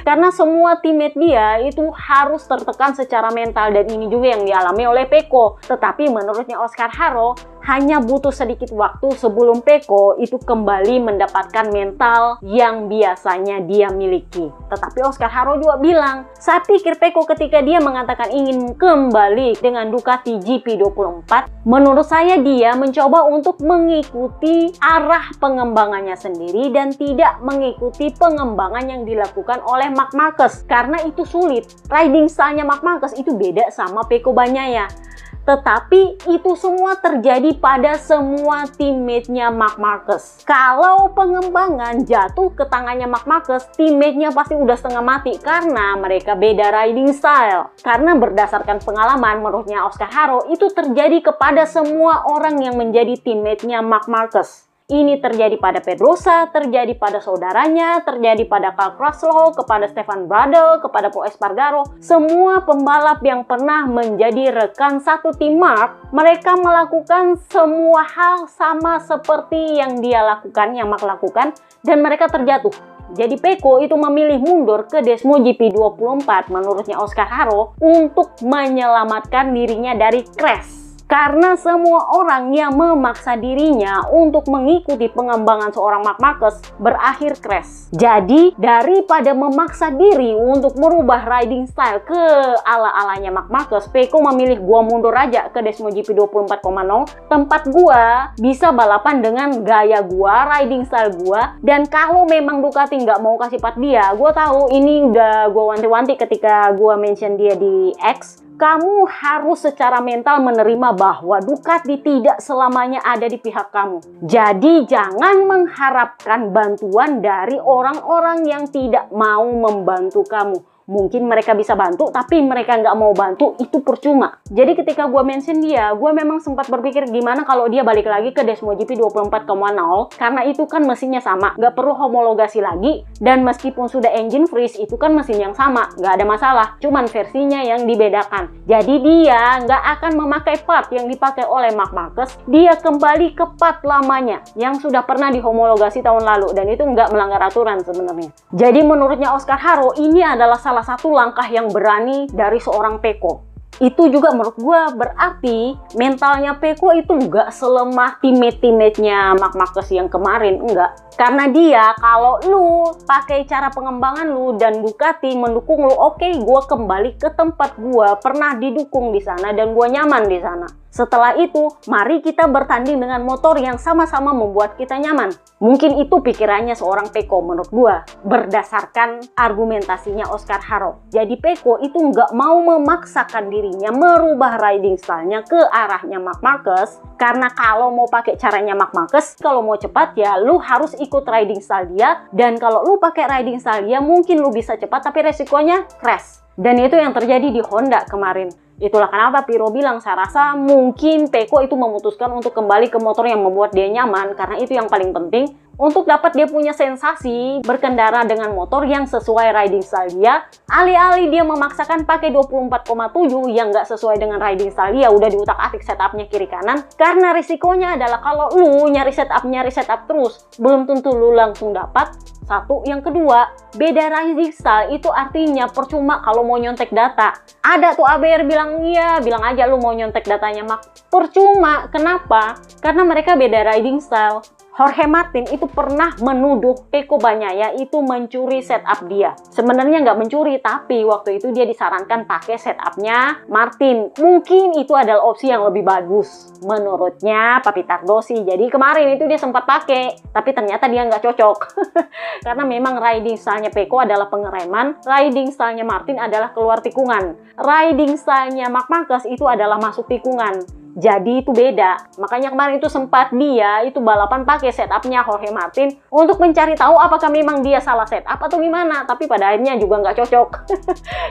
Karena semua teammate dia itu harus tertekan secara mental, dan ini juga yang dialami oleh Pecco. Tetapi menurutnya Oscar Haro, hanya butuh sedikit waktu sebelum Pecco itu kembali mendapatkan mental yang biasanya dia miliki. Tetapi Oscar Haro juga bilang, saya pikir Pecco ketika dia mengatakan ingin kembali dengan Ducati GP24, menurut saya dia mencoba untuk mengikuti arah pengembangannya sendiri dan tidak mengikuti pengembangan yang dilakukan oleh Marc Marquez. Karena itu sulit. Riding style-nya Marc Marquez itu beda sama Pecco Bagnaia. Tetapi itu semua terjadi pada semua teammate-nya Marc Marquez. Kalau pengembangan jatuh ke tangannya Marc Marquez, teammate-nya pasti udah setengah mati karena mereka beda riding style. Karena berdasarkan pengalaman, menurutnya Oscar Haro, itu terjadi kepada semua orang yang menjadi teammate-nya Marc Marquez. Ini terjadi pada Pedrosa, terjadi pada saudaranya, terjadi pada Cal Crutchlow, kepada Stefan Bradl, kepada Pol Espargaro. Semua pembalap yang pernah menjadi rekan satu tim Marc, mereka melakukan semua hal sama seperti yang dia lakukan, yang Marc lakukan, dan mereka terjatuh. Jadi Pecco itu memilih mundur ke Desmo GP24 menurutnya Oscar Haro untuk menyelamatkan dirinya dari crash. Karena semua orang yang memaksa dirinya untuk mengikuti pengembangan seorang Marc Marquez berakhir crash. Jadi daripada memaksa diri untuk merubah riding style ke ala-alanya Marc Marquez, Pecco memilih gua mundur aja ke Desmo GP 24.0. Tempat gua bisa balapan dengan gaya gua, riding style gua. Dan kalau memang Ducati nggak mau kasih part dia, gua tahu ini udah gua wanti-wanti ketika gua mention dia di X. Kamu harus secara mental menerima bahwa Ducati tidak selamanya ada di pihak kamu. Jadi jangan mengharapkan bantuan dari orang-orang yang tidak mau membantu kamu. Mungkin mereka bisa bantu, tapi mereka nggak mau bantu, itu percuma. Jadi ketika gue mention dia, gue memang sempat berpikir gimana kalau dia balik lagi ke Desmo GP 24.0, karena itu kan mesinnya sama, nggak perlu homologasi lagi, dan meskipun sudah engine freeze, itu kan mesin yang sama, nggak ada masalah, cuman versinya yang dibedakan. Jadi dia nggak akan memakai part yang dipakai oleh Marc Marquez, dia kembali ke part lamanya, yang sudah pernah dihomologasi tahun lalu, dan itu nggak melanggar aturan sebenarnya. Jadi menurutnya Oscar Haro, ini adalah salah satu langkah yang berani dari seorang Pecco. Itu juga menurut gue berarti mentalnya Pecco itu nggak selemah teammate-nya Marc Marquez yang kemarin, enggak. Karena dia kalau lu pakai cara pengembangan lu dan Ducati mendukung lu, oke, gue kembali ke tempat gue pernah didukung di sana dan gue nyaman di sana. Setelah itu, mari kita bertanding dengan motor yang sama-sama membuat kita nyaman. Mungkin itu pikirannya seorang Peko menurut gua, berdasarkan argumentasinya Oscar Harrop. Jadi Peko itu nggak mau memaksakan dirinya merubah riding style-nya ke arahnya Marc Marquez, karena kalau mau pakai caranya Marc Marquez, kalau mau cepat ya lu harus ikut riding style dia, dan kalau lu pakai riding style dia mungkin lu bisa cepat tapi resikonya crash. Dan itu yang terjadi di Honda kemarin. Itulah kenapa Piro bilang, saya rasa mungkin Peko itu memutuskan untuk kembali ke motor yang membuat dia nyaman, karena itu yang paling penting untuk dapat dia punya sensasi berkendara dengan motor yang sesuai riding style dia. Alih-alih dia memaksakan pakai 24,7 yang nggak sesuai dengan riding style dia, udah diutak-atik setupnya kiri kanan. Karena risikonya adalah kalau lu nyari setup terus, belum tentu lu langsung dapat. Satu, yang kedua, beda riding style itu artinya percuma kalau mau nyontek data. Ada tuh ABR bilang, iya, bilang aja lu mau nyontek datanya Mak. Percuma, kenapa? Karena mereka beda riding style. Jorge Martin itu pernah menuduh Peko Bagnaia itu mencuri setup dia. Sebenarnya nggak mencuri, tapi waktu itu dia disarankan pakai setupnya Martin. Mungkin itu adalah opsi yang lebih bagus menurutnya Papi Tardosi. Jadi kemarin itu dia sempat pakai, tapi ternyata dia nggak cocok. Karena memang riding style-nya Peko adalah pengereman, riding style-nya Martin adalah keluar tikungan. Riding style-nya Marc Marquez itu adalah masuk tikungan. Jadi itu beda. Makanya kemarin itu sempat dia itu balapan pakai setupnya Jorge Martin untuk mencari tahu apakah memang dia salah setup atau gimana. Tapi pada akhirnya juga nggak cocok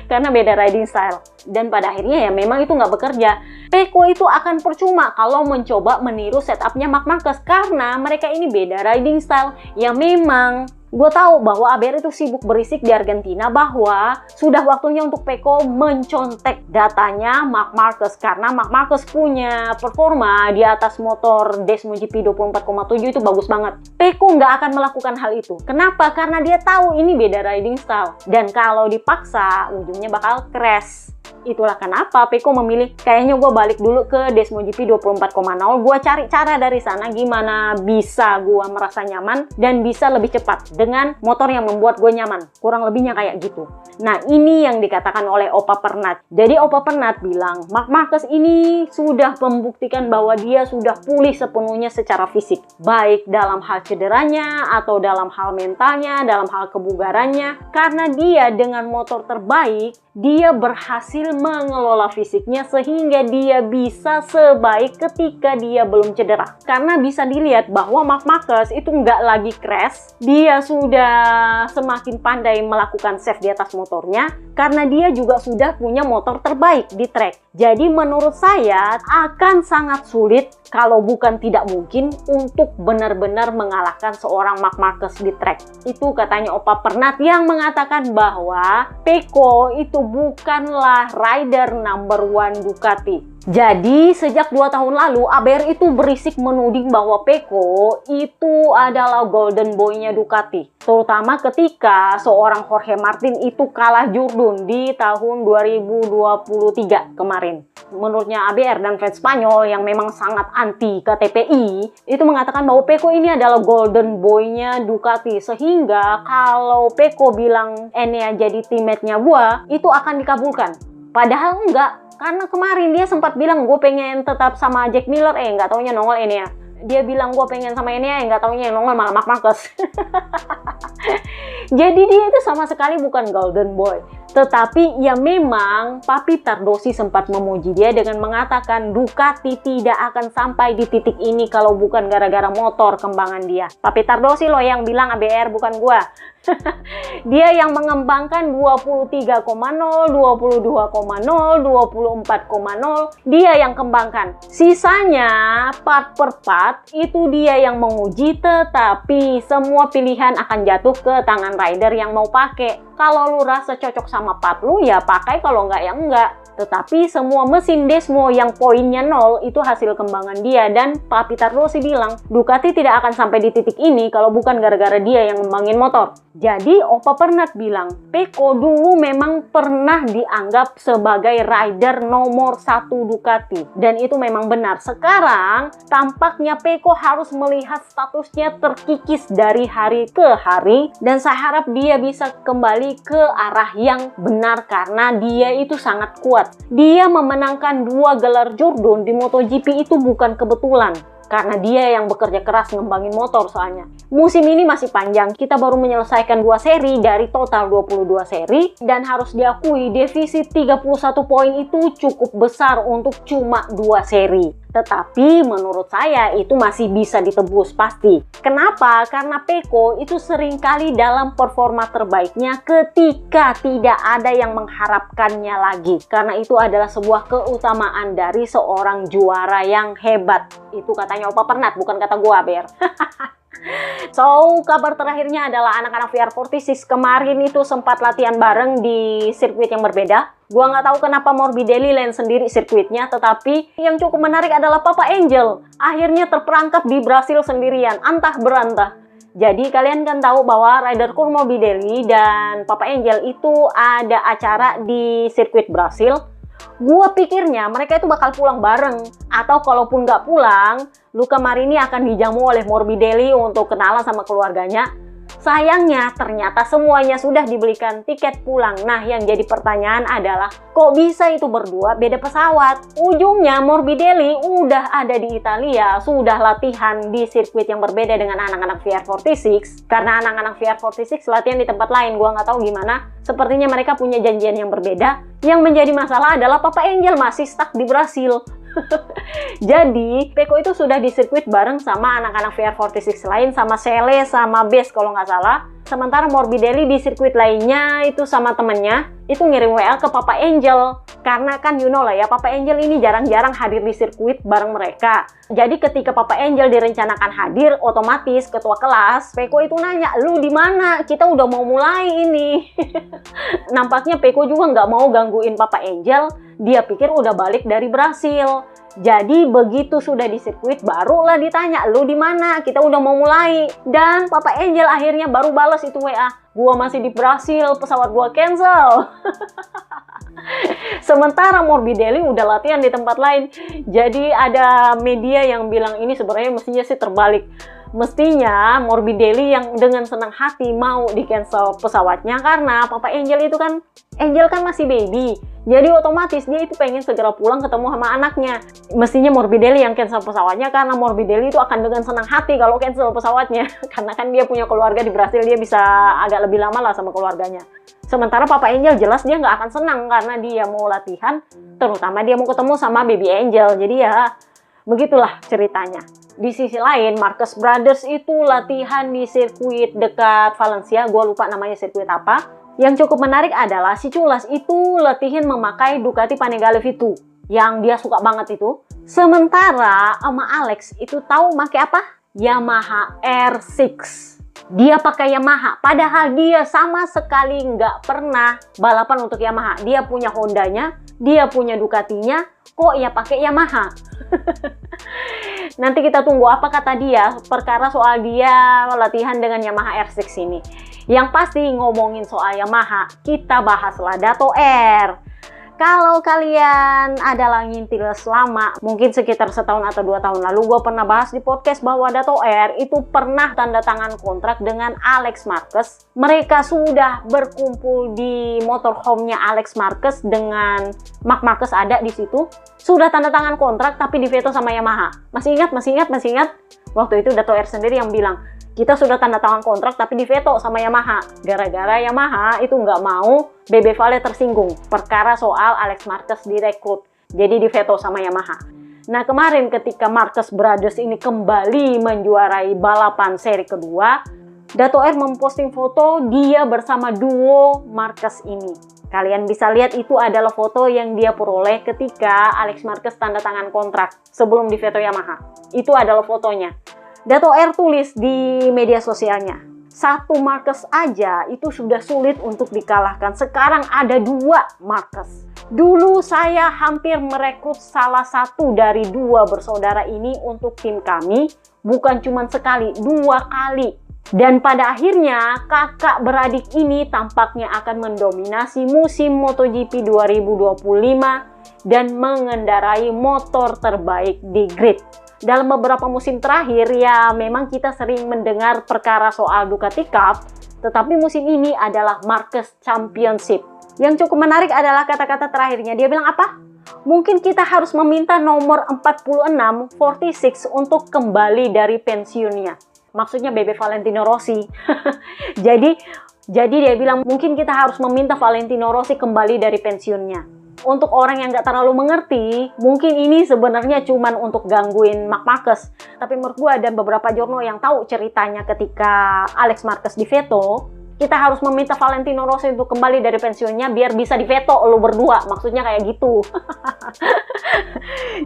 karena beda riding style. Dan pada akhirnya ya memang itu nggak bekerja. Peko itu akan percuma kalau mencoba meniru setupnya Marc Marquez, karena mereka ini beda riding style. Ya memang gue tahu bahwa ABR itu sibuk berisik di Argentina bahwa sudah waktunya untuk Peko mencontek datanya Marc Marquez, karena Marc Marquez punya performa di atas motor Desmo GP 24,7 itu bagus banget. Peko nggak akan melakukan hal itu. Kenapa? Karena dia tahu ini beda riding style, dan kalau dipaksa ujungnya bakal crash. Itulah kenapa Peko memilih, kayaknya gue balik dulu ke Desmo GP 24,0, gue cari cara dari sana gimana bisa gue merasa nyaman dan bisa lebih cepat dengan motor yang membuat gue nyaman. Kurang lebihnya kayak gitu. Nah, ini yang dikatakan oleh Opa Pernat. Jadi Opa Pernat bilang, Marc Marquez ini sudah membuktikan bahwa dia sudah pulih sepenuhnya secara fisik. Baik dalam hal cederanya atau dalam hal mentalnya, dalam hal kebugarannya. Karena dia dengan motor terbaik, dia berhasil mengelola fisiknya sehingga dia bisa sebaik ketika dia belum cedera. Karena bisa dilihat bahwa Marc Marquez itu nggak lagi crash, dia sudah semakin pandai melakukan save di atas motornya karena dia juga sudah punya motor terbaik di track. Jadi menurut saya akan sangat sulit, kalau bukan tidak mungkin, untuk benar-benar mengalahkan seorang Marc Marquez di track. Itu katanya Opa Pernat yang mengatakan bahwa Peko itu bukanlah rider number one Ducati. Jadi sejak 2 tahun lalu ABR itu berisik menuding bahwa Peko itu adalah golden boy-nya Ducati. Terutama ketika seorang Jorge Martin itu kalah Jurdun di tahun 2023 kemarin. Menurutnya ABR dan fans Spanyol yang memang sangat anti KTPI itu mengatakan bahwa Peko ini adalah golden boy-nya Ducati. Sehingga kalau Peko bilang Enea jadi teammate-nya gua, itu akan dikabulkan. Padahal enggak. Karena kemarin dia sempat bilang gue pengen tetap sama Jack Miller, nggak taunya nongol Enea. Dia bilang gue pengen sama Enea, nggak taunya yang nongol malah Marc Marquez. Jadi dia itu sama sekali bukan golden boy. Tetapi ya memang Papi Tardosi sempat memuji dia dengan mengatakan Ducati tidak akan sampai di titik ini kalau bukan gara-gara motor kembangan dia. Papi Tardosi loh yang bilang, ABR bukan gua. Dia yang mengembangkan 23,0, 22,0, 24,0. Dia yang kembangkan. Sisanya part per part itu dia yang menguji, tetapi semua pilihan akan jatuh ke tangan rider yang mau pakai. Kalau lu rasa cocok sama part lu ya pakai, kalau enggak ya enggak. Tetapi semua mesin Desmo yang poinnya 0 itu hasil kembangan dia. Dan Papi Tardosi bilang Ducati tidak akan sampai di titik ini kalau bukan gara-gara dia yang ngembangin motor. Jadi Opa Pernat bilang Peko dulu memang pernah dianggap sebagai rider nomor 1 Ducati. Dan itu memang benar. Sekarang tampaknya Peko harus melihat statusnya terkikis dari hari ke hari. Dan saya harap dia bisa kembali mulai ke arah yang benar karena dia itu sangat kuat. Dia memenangkan 2 gelar Jurdon di MotoGP itu bukan kebetulan. Karena dia yang bekerja keras ngembangin motor soalnya. Musim ini masih panjang, kita baru menyelesaikan 2 seri dari total 22 seri. Dan harus diakui defisit 31 poin itu cukup besar untuk cuma 2 seri. Tetapi menurut saya itu masih bisa ditebus pasti. Kenapa? Karena Pecco itu seringkali dalam performa terbaiknya ketika tidak ada yang mengharapkannya lagi. Karena itu adalah sebuah keutamaan dari seorang juara yang hebat. Itu katanya Opa Pernat, bukan kata gua, Ber. So, kabar terakhirnya adalah anak-anak VR46 kemarin itu sempat latihan bareng di sirkuit yang berbeda. Gua nggak tahu kenapa Morbidelli lain sendiri sirkuitnya, tetapi yang cukup menarik adalah Papa Angel akhirnya terperangkap di Brasil sendirian, antah berantah. Jadi kalian kan tahu bahwa rider Kur Morbidelli dan Papa Angel itu ada acara di sirkuit Brasil. Gua pikirnya mereka itu bakal pulang bareng, atau kalaupun nggak pulang, Luca Marini akan dijamu oleh Morbidelli untuk kenalan sama keluarganya. Sayangnya ternyata semuanya sudah dibelikan tiket pulang. Nah, yang jadi pertanyaan adalah kok bisa itu berdua beda pesawat? Ujungnya Morbidelli udah ada di Italia, sudah latihan di sirkuit yang berbeda dengan anak-anak VR46. Karena anak-anak VR46 latihan di tempat lain, gua nggak tahu gimana. Sepertinya mereka punya janjian yang berbeda. Yang menjadi masalah adalah Papa Angel masih stuck di Brasil. Jadi, Pecco itu sudah di sirkuit bareng sama anak-anak VR46 lain, sama Sele, sama Bes kalau nggak salah. Sementara Morbidelli di sirkuit lainnya itu sama temennya, itu ngirim WA ke Papa Angel. Karena kan you know lah ya, Papa Angel ini jarang-jarang hadir di sirkuit bareng mereka. Jadi ketika Papa Angel direncanakan hadir, otomatis ketua kelas, Pecco itu nanya, lu di mana? Kita udah mau mulai ini. Nampaknya Pecco juga nggak mau gangguin Papa Angel, dia pikir udah balik dari Brasil. Jadi begitu sudah di sirkuit barulah ditanya, lu di mana? Kita udah mau mulai. Dan Papa Angel akhirnya baru balas itu WA, gua masih di Brasil, pesawat gua cancel. Sementara Morbidelli udah latihan di tempat lain. Jadi ada media yang bilang ini sebenarnya mestinya sih terbalik. Mestinya Morbidelli yang dengan senang hati mau di cancel pesawatnya karena Papa Angel itu kan, Angel kan masih baby. Jadi otomatis dia itu pengen segera pulang ketemu sama anaknya. Mestinya Morbidelli yang cancel pesawatnya karena Morbidelli itu akan dengan senang hati kalau cancel pesawatnya. Karena kan dia punya keluarga di Brasil, dia bisa agak lebih lama lah sama keluarganya. Sementara Papa Angel jelas dia nggak akan senang karena dia mau latihan, terutama dia mau ketemu sama baby Angel. Jadi ya begitulah ceritanya. Di sisi lain, Marquez Brothers itu latihan di sirkuit dekat Valencia, gue lupa namanya sirkuit apa. Yang cukup menarik adalah si Culas itu latihan memakai Ducati Panigale V2 yang dia suka banget itu. Sementara sama Alex itu tahu pakai apa? Yamaha R6. Dia pakai Yamaha, padahal dia sama sekali nggak pernah balapan untuk Yamaha. Dia punya Hondanya, dia punya Ducatinya, kok ya pakai Yamaha? Nanti kita tunggu apa kata dia perkara soal dia latihan dengan Yamaha R6 ini. Yang pasti ngomongin soal Yamaha, kita bahaslah Dato R. Kalau kalian adalah ngintil selama mungkin sekitar setahun atau 2 tahun lalu, gue pernah bahas di podcast bahwa Dato R itu pernah tanda tangan kontrak dengan Alex Marquez. Mereka sudah berkumpul di motorhome-nya Alex Marquez dengan Marc Marquez ada di situ. Sudah tanda tangan kontrak tapi diveto sama Yamaha. Masih ingat? Waktu itu Dato R sendiri yang bilang, kita sudah tanda tangan kontrak tapi diveto sama Yamaha. Gara-gara Yamaha itu nggak mau Bebe Vale tersinggung. Perkara soal Alex Marquez direkrut. Jadi diveto sama Yamaha. Nah kemarin ketika Marquez Brothers ini kembali menjuarai balapan seri kedua, Dato R memposting foto dia bersama duo Marquez ini. Kalian bisa lihat itu adalah foto yang dia peroleh ketika Alex Marquez tanda tangan kontrak sebelum diveto Yamaha. Itu adalah fotonya. Dato R tulis di media sosialnya, satu Marquez aja itu sudah sulit untuk dikalahkan. Sekarang ada 2 Marquez. Dulu saya hampir merekrut salah satu dari 2 bersaudara ini untuk tim kami. Bukan cuma sekali, 2 kali. Dan pada akhirnya kakak beradik ini tampaknya akan mendominasi musim MotoGP 2025 dan mengendarai motor terbaik di grid. Dalam beberapa musim terakhir ya memang kita sering mendengar perkara soal Ducati Cup, Tetapi musim ini adalah Marquez Championship. Yang cukup menarik adalah kata-kata terakhirnya. Dia bilang apa? Mungkin kita harus meminta nomor 46, 46 untuk kembali dari pensiunnya. Maksudnya Bebe Valentino Rossi. Jadi dia bilang mungkin kita harus meminta Valentino Rossi kembali dari pensiunnya. Untuk orang yang nggak terlalu mengerti, mungkin ini sebenarnya cuman untuk gangguin Marc Marquez. Tapi menurut gue ada beberapa jurno yang tahu ceritanya ketika Alex Marquez diveto. Kita harus meminta Valentino Rossi untuk kembali dari pensiunnya biar bisa diveto lo berdua. Maksudnya kayak gitu.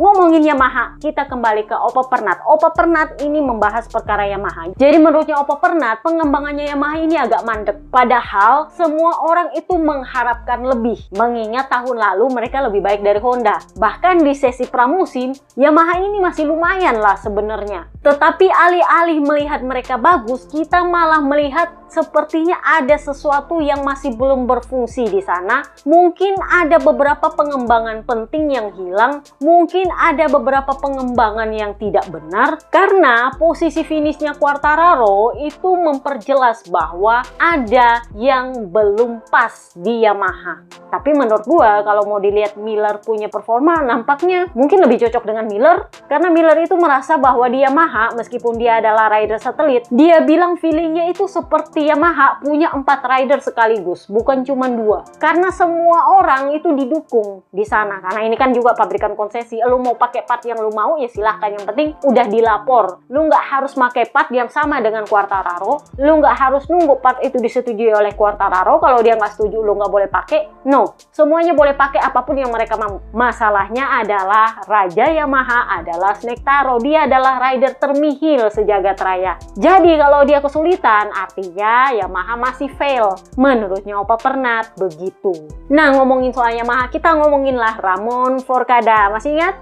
Ngomongin Yamaha, kita kembali ke Oppo Pernat. Oppo Pernat ini membahas perkara Yamaha. Jadi menurutnya Oppo Pernat, pengembangannya Yamaha ini agak mandek. Padahal semua orang itu mengharapkan lebih. Mengingat tahun lalu mereka lebih baik dari Honda. Bahkan di sesi pramusim, Yamaha ini masih lumayan lah sebenarnya. Tetapi alih-alih melihat mereka bagus, kita malah melihat sepertinya ada sesuatu yang masih belum berfungsi di sana. Mungkin ada beberapa pengembangan penting yang hilang. Mungkin ada beberapa pengembangan yang tidak benar. Karena posisi finishnya Quartararo itu memperjelas bahwa ada yang belum pas di Yamaha. Tapi menurut gua kalau mau dilihat Miller punya performa, nampaknya mungkin lebih cocok dengan Miller. Karena Miller itu merasa bahwa di Yamaha, meskipun dia adalah rider satelit, dia bilang feelingnya itu seperti Yamaha punya 4 rider sekaligus, bukan cuma 2. Karena semua orang itu didukung di sana. Karena ini kan juga pabrikan konsesi. Lu mau pakai part yang lu mau ya silahkan. Yang penting udah dilapor. Lu nggak harus pakai part yang sama dengan Quartararo. Lu nggak harus nunggu part itu disetujui oleh Quartararo. Kalau dia nggak setuju lu nggak boleh pakai. No, semuanya boleh pakai apapun yang mereka mau. Masalahnya adalah Raja Yamaha adalah Snake Taro. Dia adalah rider termihil sejagat raya. Jadi kalau dia kesulitan, artinya Yamaha masih fail. Menurutnya Oppo Pernat begitu. Nah, ngomongin soal Yamaha, kita ngomonginlah Ramon Forcada. Masih ingat?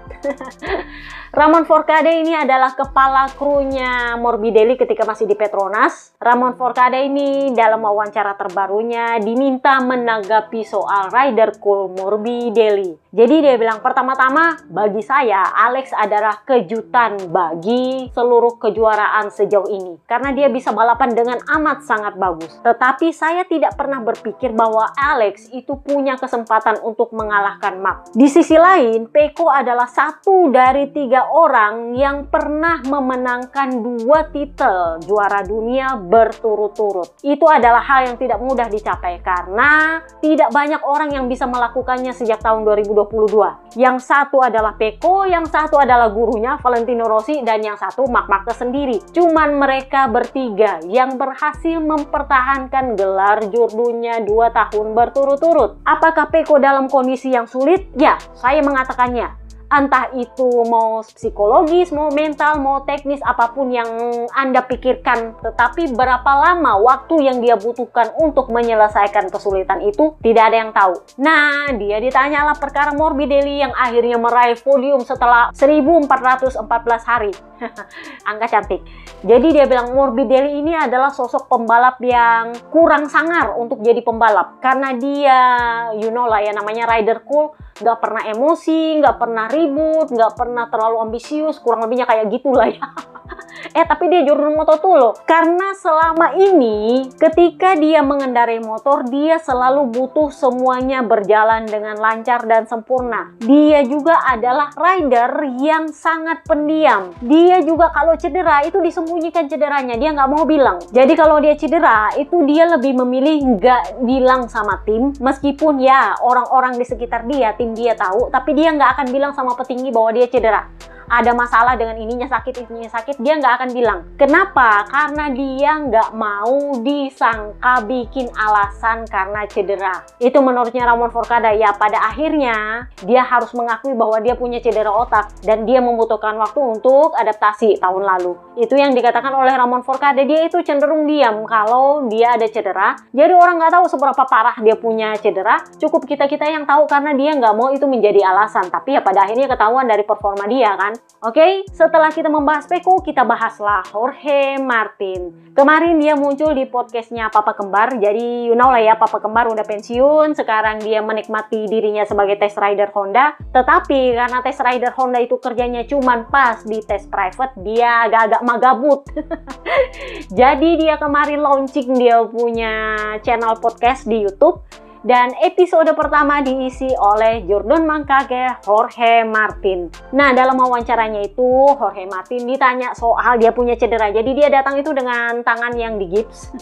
Ramon Forcada ini adalah kepala krunya Morbidelli ketika masih di Petronas. Ramon Forcada ini dalam wawancara terbarunya diminta menanggapi soal rider cool Morbidelli. Jadi dia bilang, pertama-tama bagi saya Alex adalah kejutan bagi seluruh kejuaraan sejauh ini. Karena dia bisa balapan dengan amat sangat bagus. Tetapi saya tidak pernah berpikir bahwa Alex itu punya kesempatan untuk mengalahkan Marc. Di sisi lain, Pecco adalah satu dari 3 orang yang pernah memenangkan 2 titel juara dunia berturut-turut. Itu adalah hal yang tidak mudah dicapai karena tidak banyak orang yang bisa melakukannya sejak tahun 2022. Yang satu adalah Pecco, yang satu adalah gurunya Valentino Rossi, dan yang satu Marc Marquez sendiri. Cuman mereka bertiga yang berhasil mempertahankan gelar jurdunya 2 tahun berturut-turut. Apakah Pecco dalam kondisi yang sulit? Ya, saya mengatakannya. Entah itu mau psikologis, mau mental, mau teknis, apapun yang Anda pikirkan. Tetapi berapa lama waktu yang dia butuhkan untuk menyelesaikan kesulitan itu, tidak ada yang tahu. Nah, dia ditanyalah perkara Morbidelli yang akhirnya meraih podium setelah 1414 hari. Angka cantik. Jadi dia bilang Morbidelli ini adalah sosok pembalap yang kurang sangar untuk jadi pembalap. Karena dia, you know lah ya, namanya rider cool. Nggak pernah emosi, nggak pernah ribut, nggak pernah terlalu ambisius, kurang lebihnya kayak gitulah ya. Tapi dia jurun motor tuh loh. Karena selama ini ketika dia mengendarai motor, dia selalu butuh semuanya berjalan dengan lancar dan sempurna. Dia juga adalah rider yang sangat pendiam. Dia juga kalau cedera itu disembunyikan cederanya, dia nggak mau bilang. Jadi kalau dia cedera itu dia lebih memilih nggak bilang sama tim. Meskipun ya orang-orang di sekitar dia, tim dia tahu, tapi dia nggak akan bilang sama petinggi bahwa dia cedera. Ada masalah dengan ininya sakit, dia nggak akan bilang. Kenapa? Karena dia nggak mau disangka bikin alasan karena cedera. Itu menurutnya Ramon Forcada. Ya, pada akhirnya dia harus mengakui bahwa dia punya cedera otak dan dia membutuhkan waktu untuk adaptasi tahun lalu. Itu yang dikatakan oleh Ramon Forcada. Dia itu cenderung diam kalau dia ada cedera. Jadi orang nggak tahu seberapa parah dia punya cedera. Cukup kita-kita yang tahu karena dia nggak mau itu menjadi alasan. Tapi ya pada akhirnya ketahuan dari performa dia kan. kan? Oke, setelah kita membahas Peko, kita bahaslah Jorge Martin. Kemarin dia muncul di podcastnya Papa Kembar. Jadi you know lah ya, Papa Kembar udah pensiun. Sekarang dia menikmati dirinya sebagai test rider Honda. Tetapi karena test rider Honda itu kerjanya cuman pas di tes private, dia agak-agak magabut. Jadi dia kemarin launching dia punya channel podcast di YouTube. Dan episode pertama diisi oleh Jordan Mangkage, Jorge Martin. Nah, dalam wawancaranya itu, Jorge Martin ditanya soal dia punya cedera. Jadi dia datang itu dengan tangan yang digips.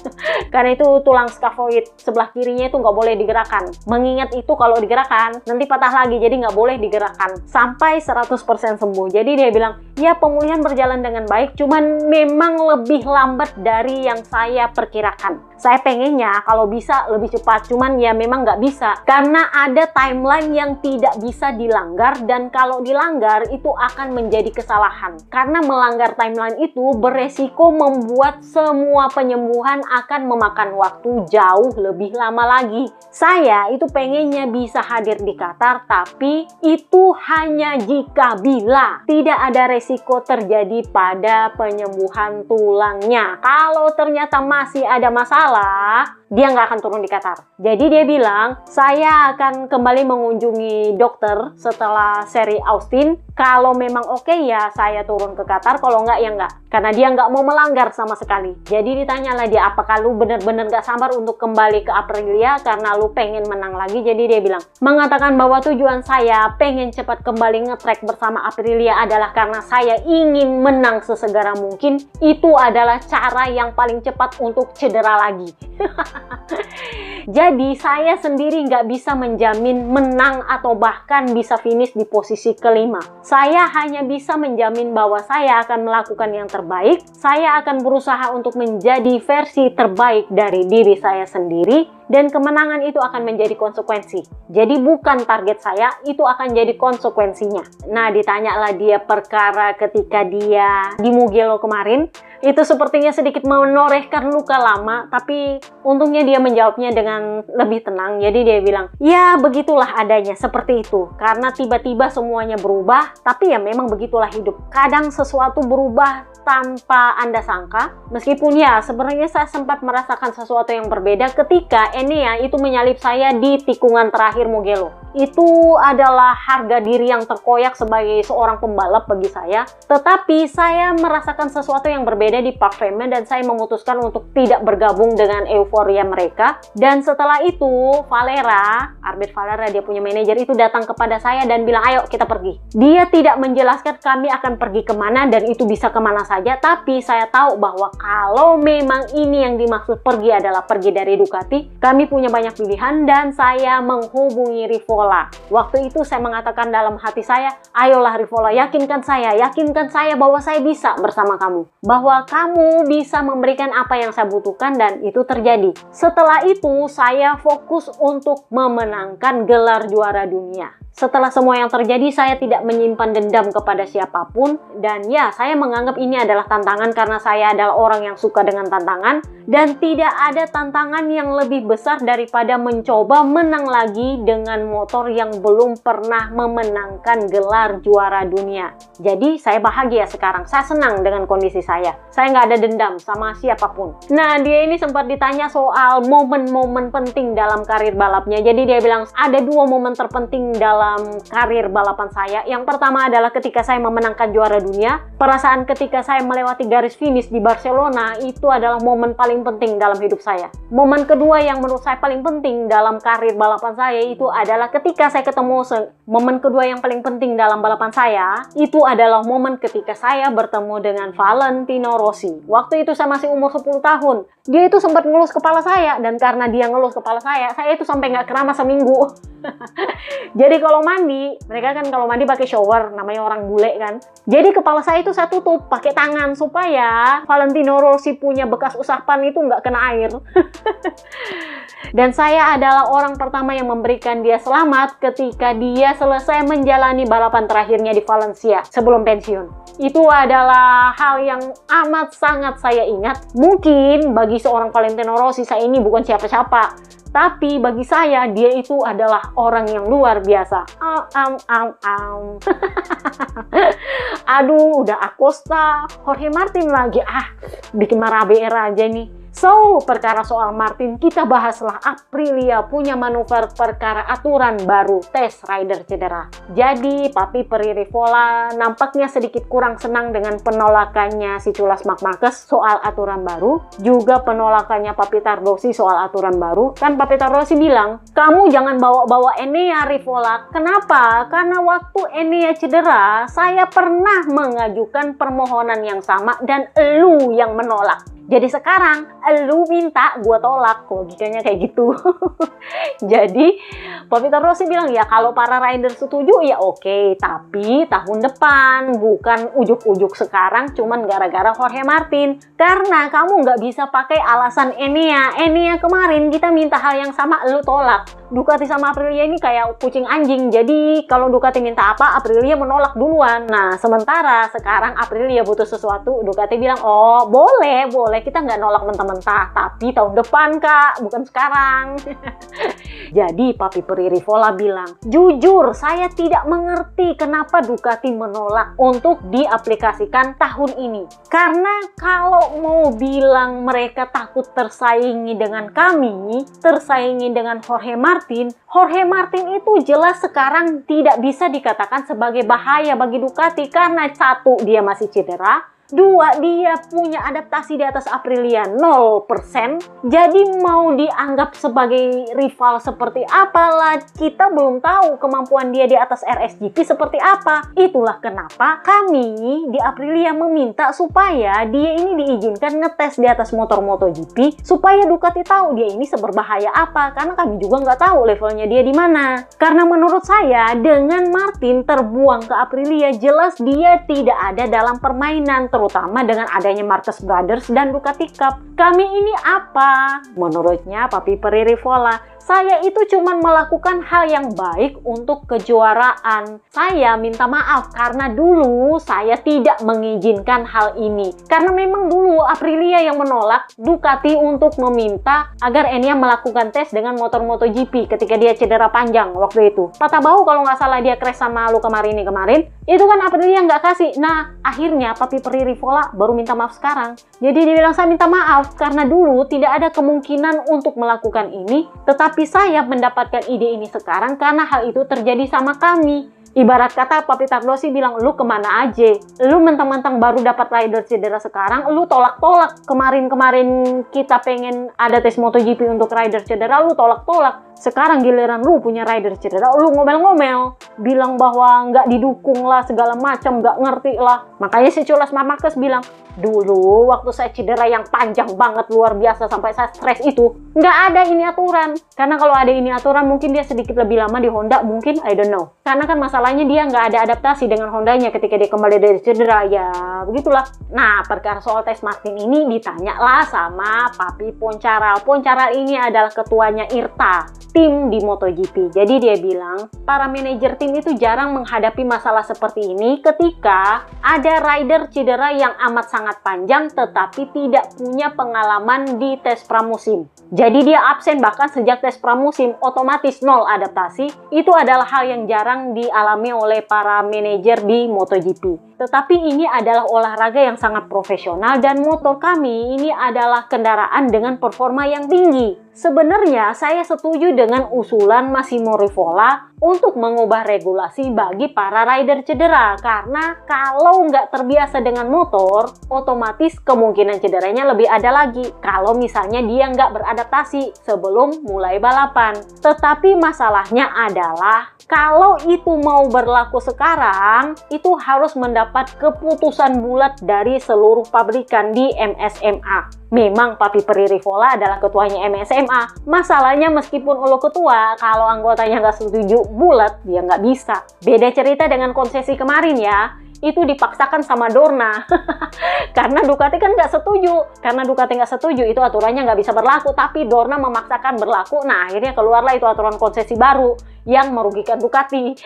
Karena itu tulang skaphoid sebelah kirinya itu nggak boleh digerakkan. Mengingat itu kalau digerakkan, nanti patah lagi. Jadi nggak boleh digerakkan sampai 100% sembuh. Jadi dia bilang, ya pemulihan berjalan dengan baik, cuman memang lebih lambat dari yang saya perkirakan. Saya pengennya kalau bisa lebih cepat, cuman ya memang nggak bisa. Karena ada timeline yang tidak bisa dilanggar, dan kalau dilanggar itu akan menjadi kesalahan. Karena melanggar timeline itu beresiko membuat semua penyembuhan akan memakan waktu jauh lebih lama lagi. Saya itu pengennya bisa hadir di Qatar, tapi itu hanya jika bila tidak ada resiko terjadi pada penyembuhan tulangnya. Kalau ternyata masih ada masalah, dia nggak akan turun di Qatar. Jadi dia bilang, saya akan kembali mengunjungi dokter setelah seri Austin. Kalau memang oke ya saya turun ke Qatar, kalau nggak ya nggak. Karena dia nggak mau melanggar sama sekali. Jadi ditanyalah dia, apakah lu bener-bener nggak sabar untuk kembali ke Aprilia karena lu pengen menang lagi. Jadi dia bilang, mengatakan bahwa tujuan saya pengen cepat kembali nge-track bersama Aprilia adalah karena saya ingin menang sesegera mungkin. Itu adalah cara yang paling cepat untuk cedera lagi. Jadi saya sendiri nggak bisa menjamin menang atau bahkan bisa finish di posisi kelima. Saya hanya bisa menjamin bahwa saya akan melakukan yang terbaik. Saya akan berusaha untuk menjadi versi terbaik dari diri saya sendiri, dan kemenangan itu akan menjadi konsekuensi. Jadi bukan target saya, itu akan jadi konsekuensinya. Nah, ditanyalah dia perkara ketika dia di Mugello kemarin. Itu sepertinya sedikit menorehkan luka lama, tapi untungnya dia menjawabnya dengan lebih tenang. Jadi dia bilang, ya begitulah adanya, seperti itu. Karena tiba-tiba semuanya berubah, tapi ya memang begitulah hidup. Kadang sesuatu berubah tanpa Anda sangka. Meskipun ya sebenarnya saya sempat merasakan sesuatu yang berbeda ketika Enea itu menyalip saya di tikungan terakhir Mugello. Itu adalah harga diri yang terkoyak sebagai seorang pembalap bagi saya. Tetapi saya merasakan sesuatu yang berbeda di Parc Fermé, dan saya memutuskan untuk tidak bergabung dengan euforia mereka. Dan setelah itu Valera, Albert Valera, dia punya manajer, itu datang kepada saya dan bilang, ayo kita pergi. Dia tidak menjelaskan kami akan pergi kemana dan itu bisa kemana saja, tapi saya tahu bahwa kalau memang ini yang dimaksud pergi adalah pergi dari Ducati, kami punya banyak pilihan. Dan saya menghubungi Rivola. Waktu itu saya mengatakan dalam hati saya, ayolah Rivola, yakinkan saya bahwa saya bisa bersama kamu, bahwa kamu bisa memberikan apa yang saya butuhkan, dan itu terjadi. Setelah itu saya fokus untuk memenangkan gelar juara dunia. Setelah semua yang terjadi, saya tidak menyimpan dendam kepada siapapun, dan ya, saya menganggap ini adalah tantangan karena saya adalah orang yang suka dengan tantangan, dan tidak ada tantangan yang lebih besar daripada mencoba menang lagi dengan motor yang belum pernah memenangkan gelar juara dunia. Jadi saya bahagia sekarang, saya senang dengan kondisi saya nggak ada dendam sama siapapun. Nah, dia ini sempat ditanya soal momen-momen penting dalam karir balapnya. Jadi dia bilang ada 2 momen terpenting dalam karir balapan saya. Yang pertama adalah ketika saya memenangkan juara dunia. Perasaan ketika saya melewati garis finish di Barcelona itu adalah momen paling penting dalam hidup saya. Momen kedua yang menurut saya paling penting dalam karir balapan saya itu adalah ketika saya ketemu momen kedua yang paling penting dalam balapan saya itu adalah momen ketika saya bertemu dengan Valentino Rossi. Waktu itu saya masih umur 10 tahun. Dia itu sempat ngelus kepala saya, dan karena dia ngelus kepala saya itu sampai nggak keramas seminggu. Jadi kalau mandi, mereka kan kalau mandi pakai shower, namanya orang bule kan. Jadi kepala saya itu saya tutup pakai tangan supaya Valentino Rossi punya bekas usapan itu nggak kena air. Dan saya adalah orang pertama yang memberikan dia selamat ketika dia selesai menjalani balapan terakhirnya di Valencia sebelum pensiun. Itu adalah hal yang amat sangat saya ingat. Mungkin bagi seorang Valentino Rossi saya ini bukan siapa-siapa, tapi bagi saya dia itu adalah orang yang luar biasa. Aduh, udah Acosta, Jorge Martin lagi. Bikin marah BR aja nih. So, perkara soal Martin kita bahaslah. Aprilia punya manuver perkara aturan baru tes rider cedera. Jadi, Papi Pririvola nampaknya sedikit kurang senang dengan penolakannya si Culas Marc Marquez soal aturan baru, juga penolakannya Papi Tardossi soal aturan baru. Kan Papi Tardossi bilang, kamu jangan bawa-bawa Enea Rivola. Kenapa? Karena waktu Enea cedera, saya pernah mengajukan permohonan yang sama dan elu yang menolak. Jadi sekarang, lu minta, gue tolak. Logikanya kayak gitu. Jadi, Papi Tardossi bilang, ya kalau para rider setuju, ya oke. Tapi tahun depan, bukan ujuk-ujuk sekarang, cuman gara-gara Jorge Martin. Karena kamu nggak bisa pakai alasan Enea. Enea kemarin kita minta hal yang sama, lu tolak. Ducati sama Aprilia ini kayak kucing anjing. Jadi, kalau Ducati minta apa, Aprilia menolak duluan. Nah, sementara sekarang Aprilia butuh sesuatu, Ducati bilang, oh boleh. Kita nggak nolak mentah-mentah, tapi tahun depan kak, bukan sekarang. Jadi Papi Pririvola bilang, jujur saya tidak mengerti kenapa Ducati menolak untuk diaplikasikan tahun ini. Karena kalau mau bilang mereka takut tersaingi dengan kami, tersaingi dengan Jorge Martin itu jelas sekarang tidak bisa dikatakan sebagai bahaya bagi Ducati karena satu, dia masih cedera. Dua, dia punya adaptasi di atas Aprilia 0%. Jadi mau dianggap sebagai rival seperti apalah, kita belum tahu kemampuan dia di atas RSGP seperti apa. Itulah kenapa kami di Aprilia meminta supaya dia ini diizinkan ngetes di atas motor MotoGP supaya Ducati tahu dia ini seberbahaya apa. Karena kami juga nggak tahu levelnya dia di mana. Karena menurut saya dengan Martin terbuang ke Aprilia, jelas dia tidak ada dalam permainan, terutama dengan adanya Marquez Brothers dan Ducati Cup. Kami ini apa? Menurutnya Papi Pririvola, saya itu cuma melakukan hal yang baik untuk kejuaraan. Saya minta maaf karena dulu saya tidak mengizinkan hal ini. Karena memang dulu Aprilia yang menolak Ducati untuk meminta agar Enea melakukan tes dengan motor MotoGP ketika dia cedera panjang waktu itu. Patah bahu kalau nggak salah dia crash sama Luca Marini kemarin. Itu kan Aprilia nggak kasih. Nah, akhirnya Papi Pririvola baru minta maaf sekarang. Jadi dia bilang, saya minta maaf karena dulu tidak ada kemungkinan untuk melakukan ini, tetapi saya mendapatkan ide ini sekarang karena hal itu terjadi sama kami. Ibarat kata Papi Tardossi bilang, lu kemana aja? Lu mentang-mentang baru dapat rider cedera sekarang, lu tolak-tolak. Kemarin-kemarin kita pengen ada tes MotoGP untuk rider cedera, lu tolak-tolak. Sekarang giliran lu punya rider cedera, lu ngomel-ngomel. Bilang bahwa nggak didukung lah, segala macam, nggak ngerti lah. Makanya si Culas Marc Marquez bilang, dulu waktu saya cedera yang panjang banget, luar biasa, sampai saya stres itu, nggak ada ini aturan. Karena kalau ada ini aturan, mungkin dia sedikit lebih lama di Honda, mungkin, I don't know. Karena kan masalahnya dia nggak ada adaptasi dengan Hondanya ketika dia kembali dari cedera, ya begitulah. Nah, perkara soal tes Martin ini ditanyalah sama Papi Poncharal. Poncharal ini adalah ketuanya IRTA, tim di MotoGP. Jadi dia bilang, para manajer tim itu jarang menghadapi masalah seperti ini ketika ada rider cedera yang amat sangat panjang tetapi tidak punya pengalaman di tes pramusim. Jadi dia absen bahkan sejak tes pramusim, otomatis nol adaptasi. Itu adalah hal yang jarang dialami oleh para manajer di MotoGP. Tetapi ini adalah olahraga yang sangat profesional dan motor kami ini adalah kendaraan dengan performa yang tinggi. Sebenarnya saya setuju dengan usulan Massimo Rivola untuk mengubah regulasi bagi para rider cedera. Karena kalau nggak terbiasa dengan motor, otomatis kemungkinan cederanya lebih ada lagi. Kalau misalnya dia nggak beradaptasi sebelum mulai balapan. Tetapi masalahnya adalah kalau itu mau berlaku sekarang, itu harus mendapat keputusan bulat dari seluruh pabrikan di MSMA. Memang Papi Pririvola adalah ketuanya MSMA. Masalahnya meskipun lo ketua, kalau anggotanya nggak setuju bulat, dia nggak bisa. Beda cerita dengan konsesi kemarin ya. itu dipaksakan sama Dorna. Karena Ducati kan nggak setuju. Karena Ducati nggak setuju, itu aturannya nggak bisa berlaku. Tapi Dorna memaksakan berlaku. Nah, akhirnya keluarlah itu aturan konsesi baru yang merugikan Ducati.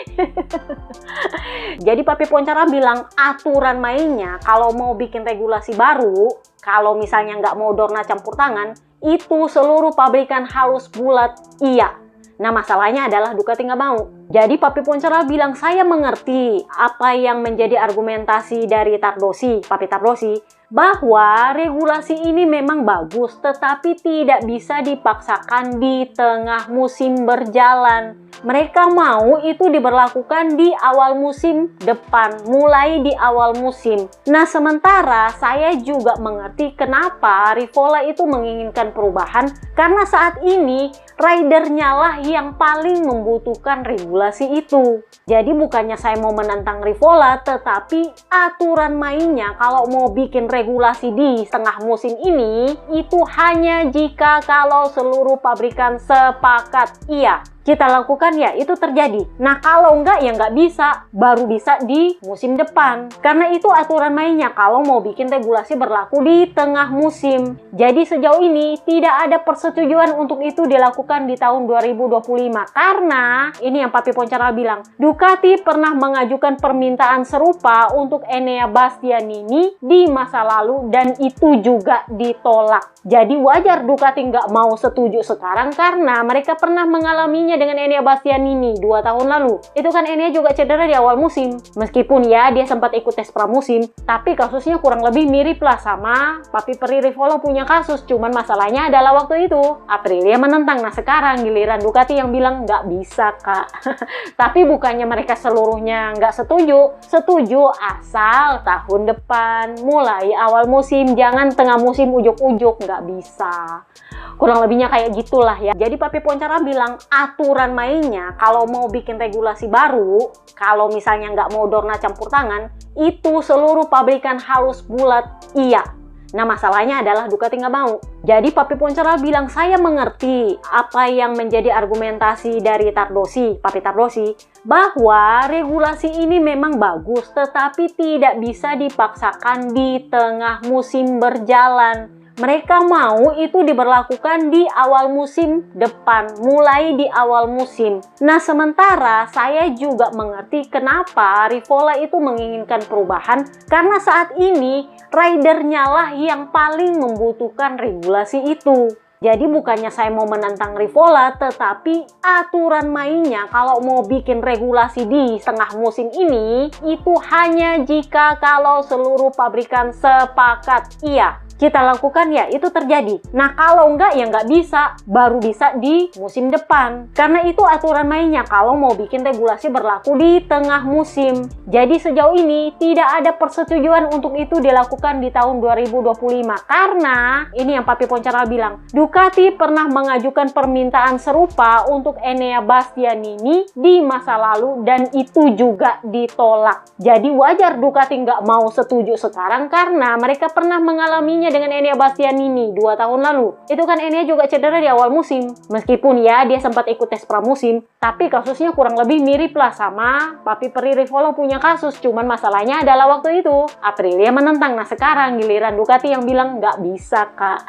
Jadi Papi Pontcara bilang aturan mainnya kalau mau bikin regulasi baru, kalau misalnya nggak mau Dorna campur tangan, itu seluruh pabrikan harus bulat iya. Nah, masalahnya adalah Ducati nggak mau. Jadi Papi Pontcara bilang, saya mengerti apa yang menjadi argumentasi dari Tardosi, Papi Tardosi, bahwa regulasi ini memang bagus, tetapi tidak bisa dipaksakan di tengah musim berjalan. Mereka mau itu diberlakukan di awal musim depan, mulai di awal musim. Nah, sementara saya juga mengerti kenapa Rivola itu menginginkan perubahan, karena saat ini ridernya lah yang paling membutuhkan regulasi itu. Jadi bukannya saya mau menentang Rivola, tetapi aturan mainnya kalau mau bikin regulasi di tengah musim ini, itu hanya jika kalau seluruh pabrikan sepakat iya kita lakukan, ya itu terjadi. Nah, kalau enggak ya nggak bisa, baru bisa di musim depan. Karena itu aturan mainnya kalau mau bikin regulasi berlaku di tengah musim. Jadi sejauh ini tidak ada persetujuan untuk itu dilakukan di tahun 2025. Karena ini yang Papi Pontcara bilang, Ducati pernah mengajukan permintaan serupa untuk Enea Bastianini di masa lalu dan itu juga ditolak. Jadi wajar Ducati nggak mau setuju sekarang karena mereka pernah mengalaminya dengan Enea Bastianini 2 tahun lalu. Itu kan Enea juga cedera di awal musim. Meskipun ya dia sempat ikut tes pramusim, tapi kasusnya kurang lebih mirip lah sama Papi Peri Rivola punya kasus. Cuman masalahnya adalah waktu itu Aprilia menentang. Nah, sekarang giliran Ducati yang bilang nggak bisa, Kak. Tapi bukannya mereka seluruhnya nggak setuju. Setuju asal tahun depan, mulai awal musim, jangan tengah musim ujuk-ujuk, nggak bisa. Kurang lebihnya kayak gitulah ya. Jadi Papi Pontcara bilang aturan mainnya kalau mau bikin regulasi baru, kalau misalnya nggak mau Dorna campur tangan, itu seluruh pabrikan harus bulat iya. Nah, masalahnya adalah Ducati nggak mau. Jadi Papi Pontcara bilang, saya mengerti apa yang menjadi argumentasi dari Tardosi, Papi Tardosi, bahwa regulasi ini memang bagus, tetapi tidak bisa dipaksakan di tengah musim berjalan. Mereka mau itu diberlakukan di awal musim depan, mulai di awal musim. Nah, sementara saya juga mengerti kenapa Rivola itu menginginkan perubahan, karena saat ini ridernya lah yang paling membutuhkan regulasi itu. Jadi bukannya saya mau menentang Rivola, tetapi aturan mainnya kalau mau bikin regulasi di tengah musim ini, itu hanya jika kalau seluruh pabrikan sepakat iya kita lakukan, ya itu terjadi. Nah, kalau enggak ya nggak bisa, baru bisa di musim depan. Karena itu aturan mainnya kalau mau bikin regulasi berlaku di tengah musim. Jadi sejauh ini tidak ada persetujuan untuk itu dilakukan di tahun 2025. Karena ini yang Papi Pontcara bilang, Ducati pernah mengajukan permintaan serupa untuk Enea Bastianini di masa lalu dan itu juga ditolak. Jadi wajar Ducati nggak mau setuju sekarang karena mereka pernah mengalaminya dengan Enea Bastianini 2 tahun lalu. Itu kan Enea juga cedera di awal musim. Meskipun ya dia sempat ikut tes pramusim, tapi kasusnya kurang lebih mirip lah sama Papi Peri Rivola punya kasus. Cuman masalahnya adalah waktu itu Aprilia menentang. Nah, sekarang giliran Ducati yang bilang nggak bisa, Kak.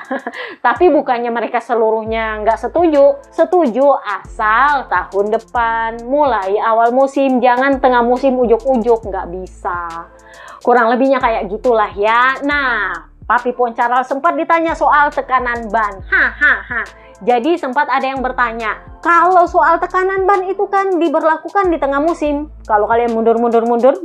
Tapi bukannya mereka seluruhnya nggak setuju. Setuju asal tahun depan, mulai awal musim, jangan tengah musim ujuk-ujuk, nggak bisa. Kurang lebihnya kayak gitulah ya. Nah, Papi Pontcara sempat ditanya soal tekanan ban. Jadi sempat ada yang bertanya, kalau soal tekanan ban itu kan diberlakukan di tengah musim. Kalau kalian mundur,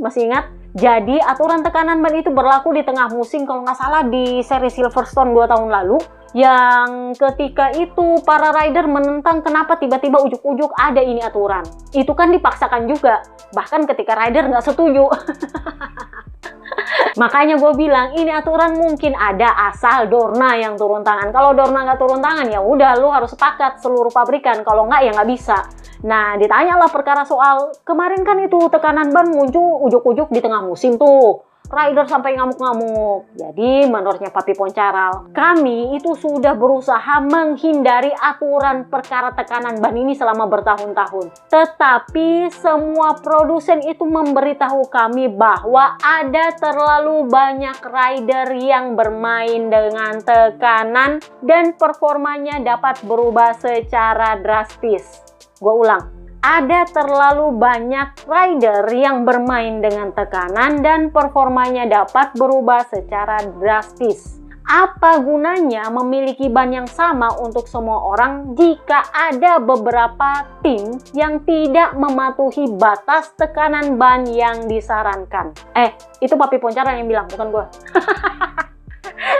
masih ingat? Jadi aturan tekanan ban itu berlaku di tengah musim, kalau nggak salah di seri Silverstone 2 tahun lalu. Yang ketika itu para rider menentang kenapa tiba-tiba ujuk-ujuk ada ini aturan. Itu kan dipaksakan juga, bahkan ketika rider nggak setuju. Makanya gue bilang ini aturan mungkin ada asal Dorna yang turun tangan. Kalau Dorna nggak turun tangan ya udah lu harus sepakat seluruh pabrikan. Kalau nggak ya nggak bisa. Nah, ditanyalah perkara soal kemarin kan itu tekanan ban muncul ujuk-ujuk di tengah musim tuh. rider sampai ngamuk-ngamuk. Jadi menurutnya Papi Poncaral, kami itu sudah berusaha menghindari aturan perkara tekanan ban ini selama bertahun-tahun. Tetapi semua produsen itu memberitahu kami bahwa ada terlalu banyak rider yang bermain dengan tekanan dan performanya dapat berubah secara drastis. Gue ulang, ada terlalu banyak rider yang bermain dengan tekanan dan performanya dapat berubah secara drastis. Apa gunanya memiliki ban yang sama untuk semua orang jika ada beberapa tim yang tidak mematuhi batas tekanan ban yang disarankan? Itu Papi Poncaral yang bilang, bukan gue.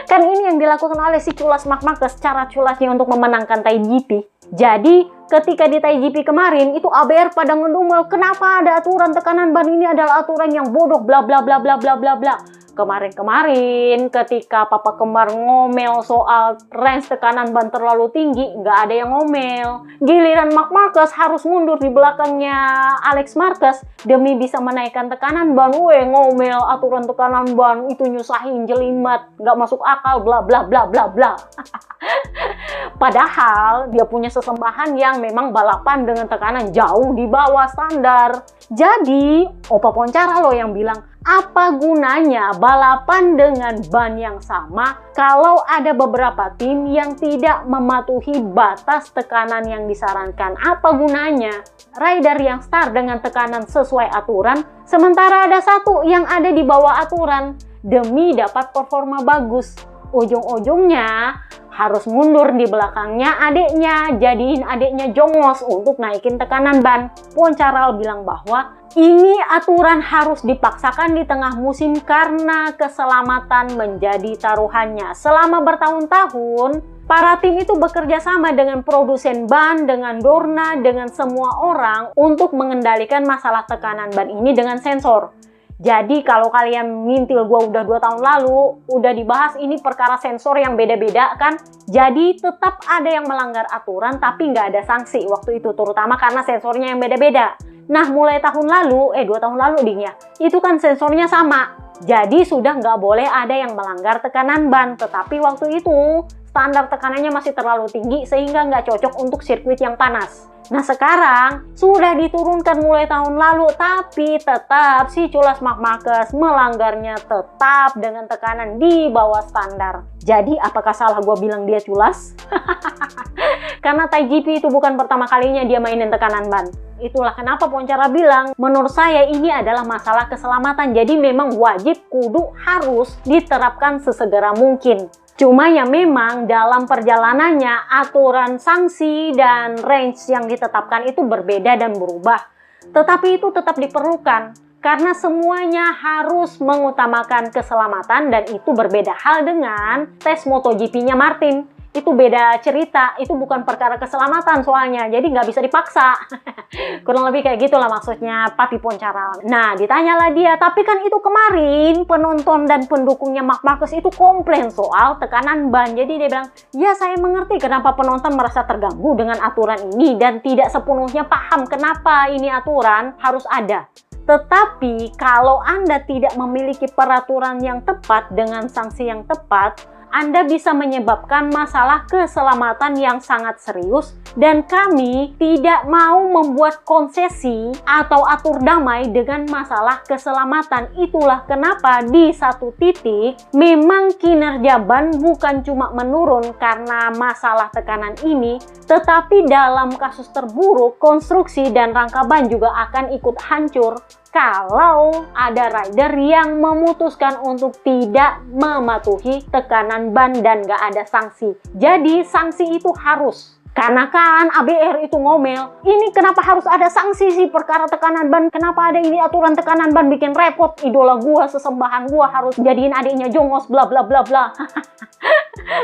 Kan ini yang dilakukan oleh si culas Mark secara culasnya untuk memenangkan TGP. Jadi ketika di TGP kemarin itu ABR pada ngedumel, kenapa ada aturan tekanan ban ini adalah aturan yang bodoh bla bla bla bla bla bla bla. Kemarin ketika Papa Kembar ngomel soal range tekanan ban terlalu tinggi, nggak ada yang ngomel. Giliran Mark Marquez harus mundur di belakangnya Alex Marquez demi bisa menaikkan tekanan ban. Ngomel aturan tekanan ban itu nyusahin, jelimet, nggak masuk akal, bla bla bla bla bla. Padahal dia punya sesembahan yang memang balapan dengan tekanan jauh di bawah standar. Jadi Opa Poncaral loh yang bilang, apa gunanya balapan dengan ban yang sama kalau ada beberapa tim yang tidak mematuhi batas tekanan yang disarankan? Apa gunanya rider yang start dengan tekanan sesuai aturan, sementara ada satu yang ada di bawah aturan demi dapat performa bagus? Ujung-ujungnya harus mundur di belakangnya adiknya, jadiin adiknya jongos untuk naikin tekanan ban. Poncaral bilang bahwa ini aturan harus dipaksakan di tengah musim karena keselamatan menjadi taruhannya. Selama bertahun-tahun, para tim itu bekerja sama dengan produsen ban, dengan Dorna, dengan semua orang untuk mengendalikan masalah tekanan ban ini dengan sensor. Jadi kalau kalian ngintil gua udah 2 tahun lalu, udah dibahas ini perkara sensor yang beda-beda kan. Jadi tetap ada yang melanggar aturan tapi nggak ada sanksi waktu itu, terutama karena sensornya yang beda-beda. Nah mulai tahun lalu, 2 tahun lalu ding ya, itu kan sensornya sama. Jadi sudah nggak boleh ada yang melanggar tekanan ban. Tetapi waktu itu standar tekanannya masih terlalu tinggi sehingga nggak cocok untuk sirkuit yang panas. Nah sekarang sudah diturunkan mulai tahun lalu, tapi tetap si culas Mark Marquez melanggarnya tetap dengan tekanan di bawah standar. Jadi apakah salah gue bilang dia culas? Karena TGP itu bukan pertama kalinya dia mainin tekanan ban. Itulah kenapa Poncaral bilang, menurut saya ini adalah masalah keselamatan. Jadi memang wajib, kudu, harus diterapkan sesegera mungkin. Cuma ya memang dalam perjalanannya aturan sanksi dan range yang ditetapkan itu berbeda dan berubah. Tetapi itu tetap diperlukan karena semuanya harus mengutamakan keselamatan dan itu berbeda hal dengan tes MotoGP-nya Martin. Itu beda cerita, itu bukan perkara keselamatan soalnya, jadi nggak bisa dipaksa. Kurang lebih kayak gitulah maksudnya Papi Poncaral. Nah ditanyalah dia, tapi kan itu kemarin penonton dan pendukungnya Mark Marquez itu komplain soal tekanan ban. Jadi dia bilang, ya saya mengerti kenapa penonton merasa terganggu dengan aturan ini dan tidak sepenuhnya paham kenapa ini aturan harus ada. Tetapi kalau Anda tidak memiliki peraturan yang tepat dengan sanksi yang tepat, Anda bisa menyebabkan masalah keselamatan yang sangat serius dan kami tidak mau membuat konsesi atau atur damai dengan masalah keselamatan. Itulah kenapa di satu titik memang kinerja ban bukan cuma menurun karena masalah tekanan ini, tetapi dalam kasus terburuk konstruksi dan rangka ban juga akan ikut hancur kalau ada rider yang memutuskan untuk tidak mematuhi tekanan ban dan gak ada sanksi. Jadi sanksi itu harus. Karena kan ABR itu ngomel, ini kenapa harus ada sanksi sih perkara tekanan ban? Kenapa ada ini aturan tekanan ban bikin repot? Idola gua, sesembahan gua harus jadiin adiknya jongos bla bla bla bla.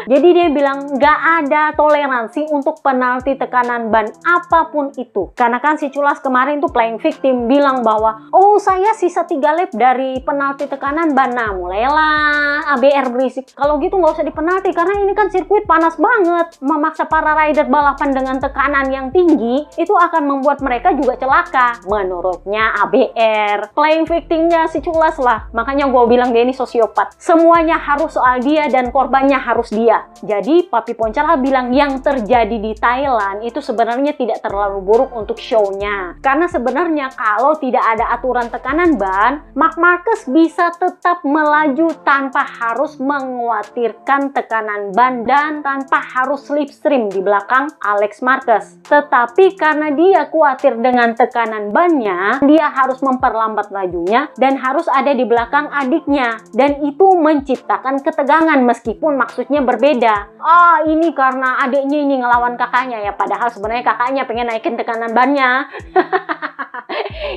Jadi dia bilang nggak ada toleransi untuk penalti tekanan ban apapun itu. Karena kan si Culas kemarin tuh playing victim bilang bahwa oh saya sisa 3 lap dari penalti tekanan ban. Nah mulailah ABR berisik. Kalau gitu nggak usah dipenalti karena ini kan sirkuit panas banget. Memaksa para rider balapan dengan tekanan yang tinggi itu akan membuat mereka juga celaka. Menurutnya ABR. Playing victimnya si Culas lah. Makanya gue bilang dia ini sosiopat. Semuanya harus soal dia dan korbannya harus dia. Jadi Papi Poncala bilang yang terjadi di Thailand itu sebenarnya tidak terlalu buruk untuk show-nya. Karena sebenarnya kalau tidak ada aturan tekanan ban, Marc Marquez bisa tetap melaju tanpa harus mengkhawatirkan tekanan ban dan tanpa harus slipstream di belakang Alex Marquez. Tetapi karena dia khawatir dengan tekanan bannya, dia harus memperlambat lajunya dan harus ada di belakang adiknya. Dan itu menciptakan ketegangan meskipun maksudnya berbeda. Ini karena adiknya ini ngelawan kakaknya ya, padahal sebenarnya kakaknya pengen naikin tekanan bannya.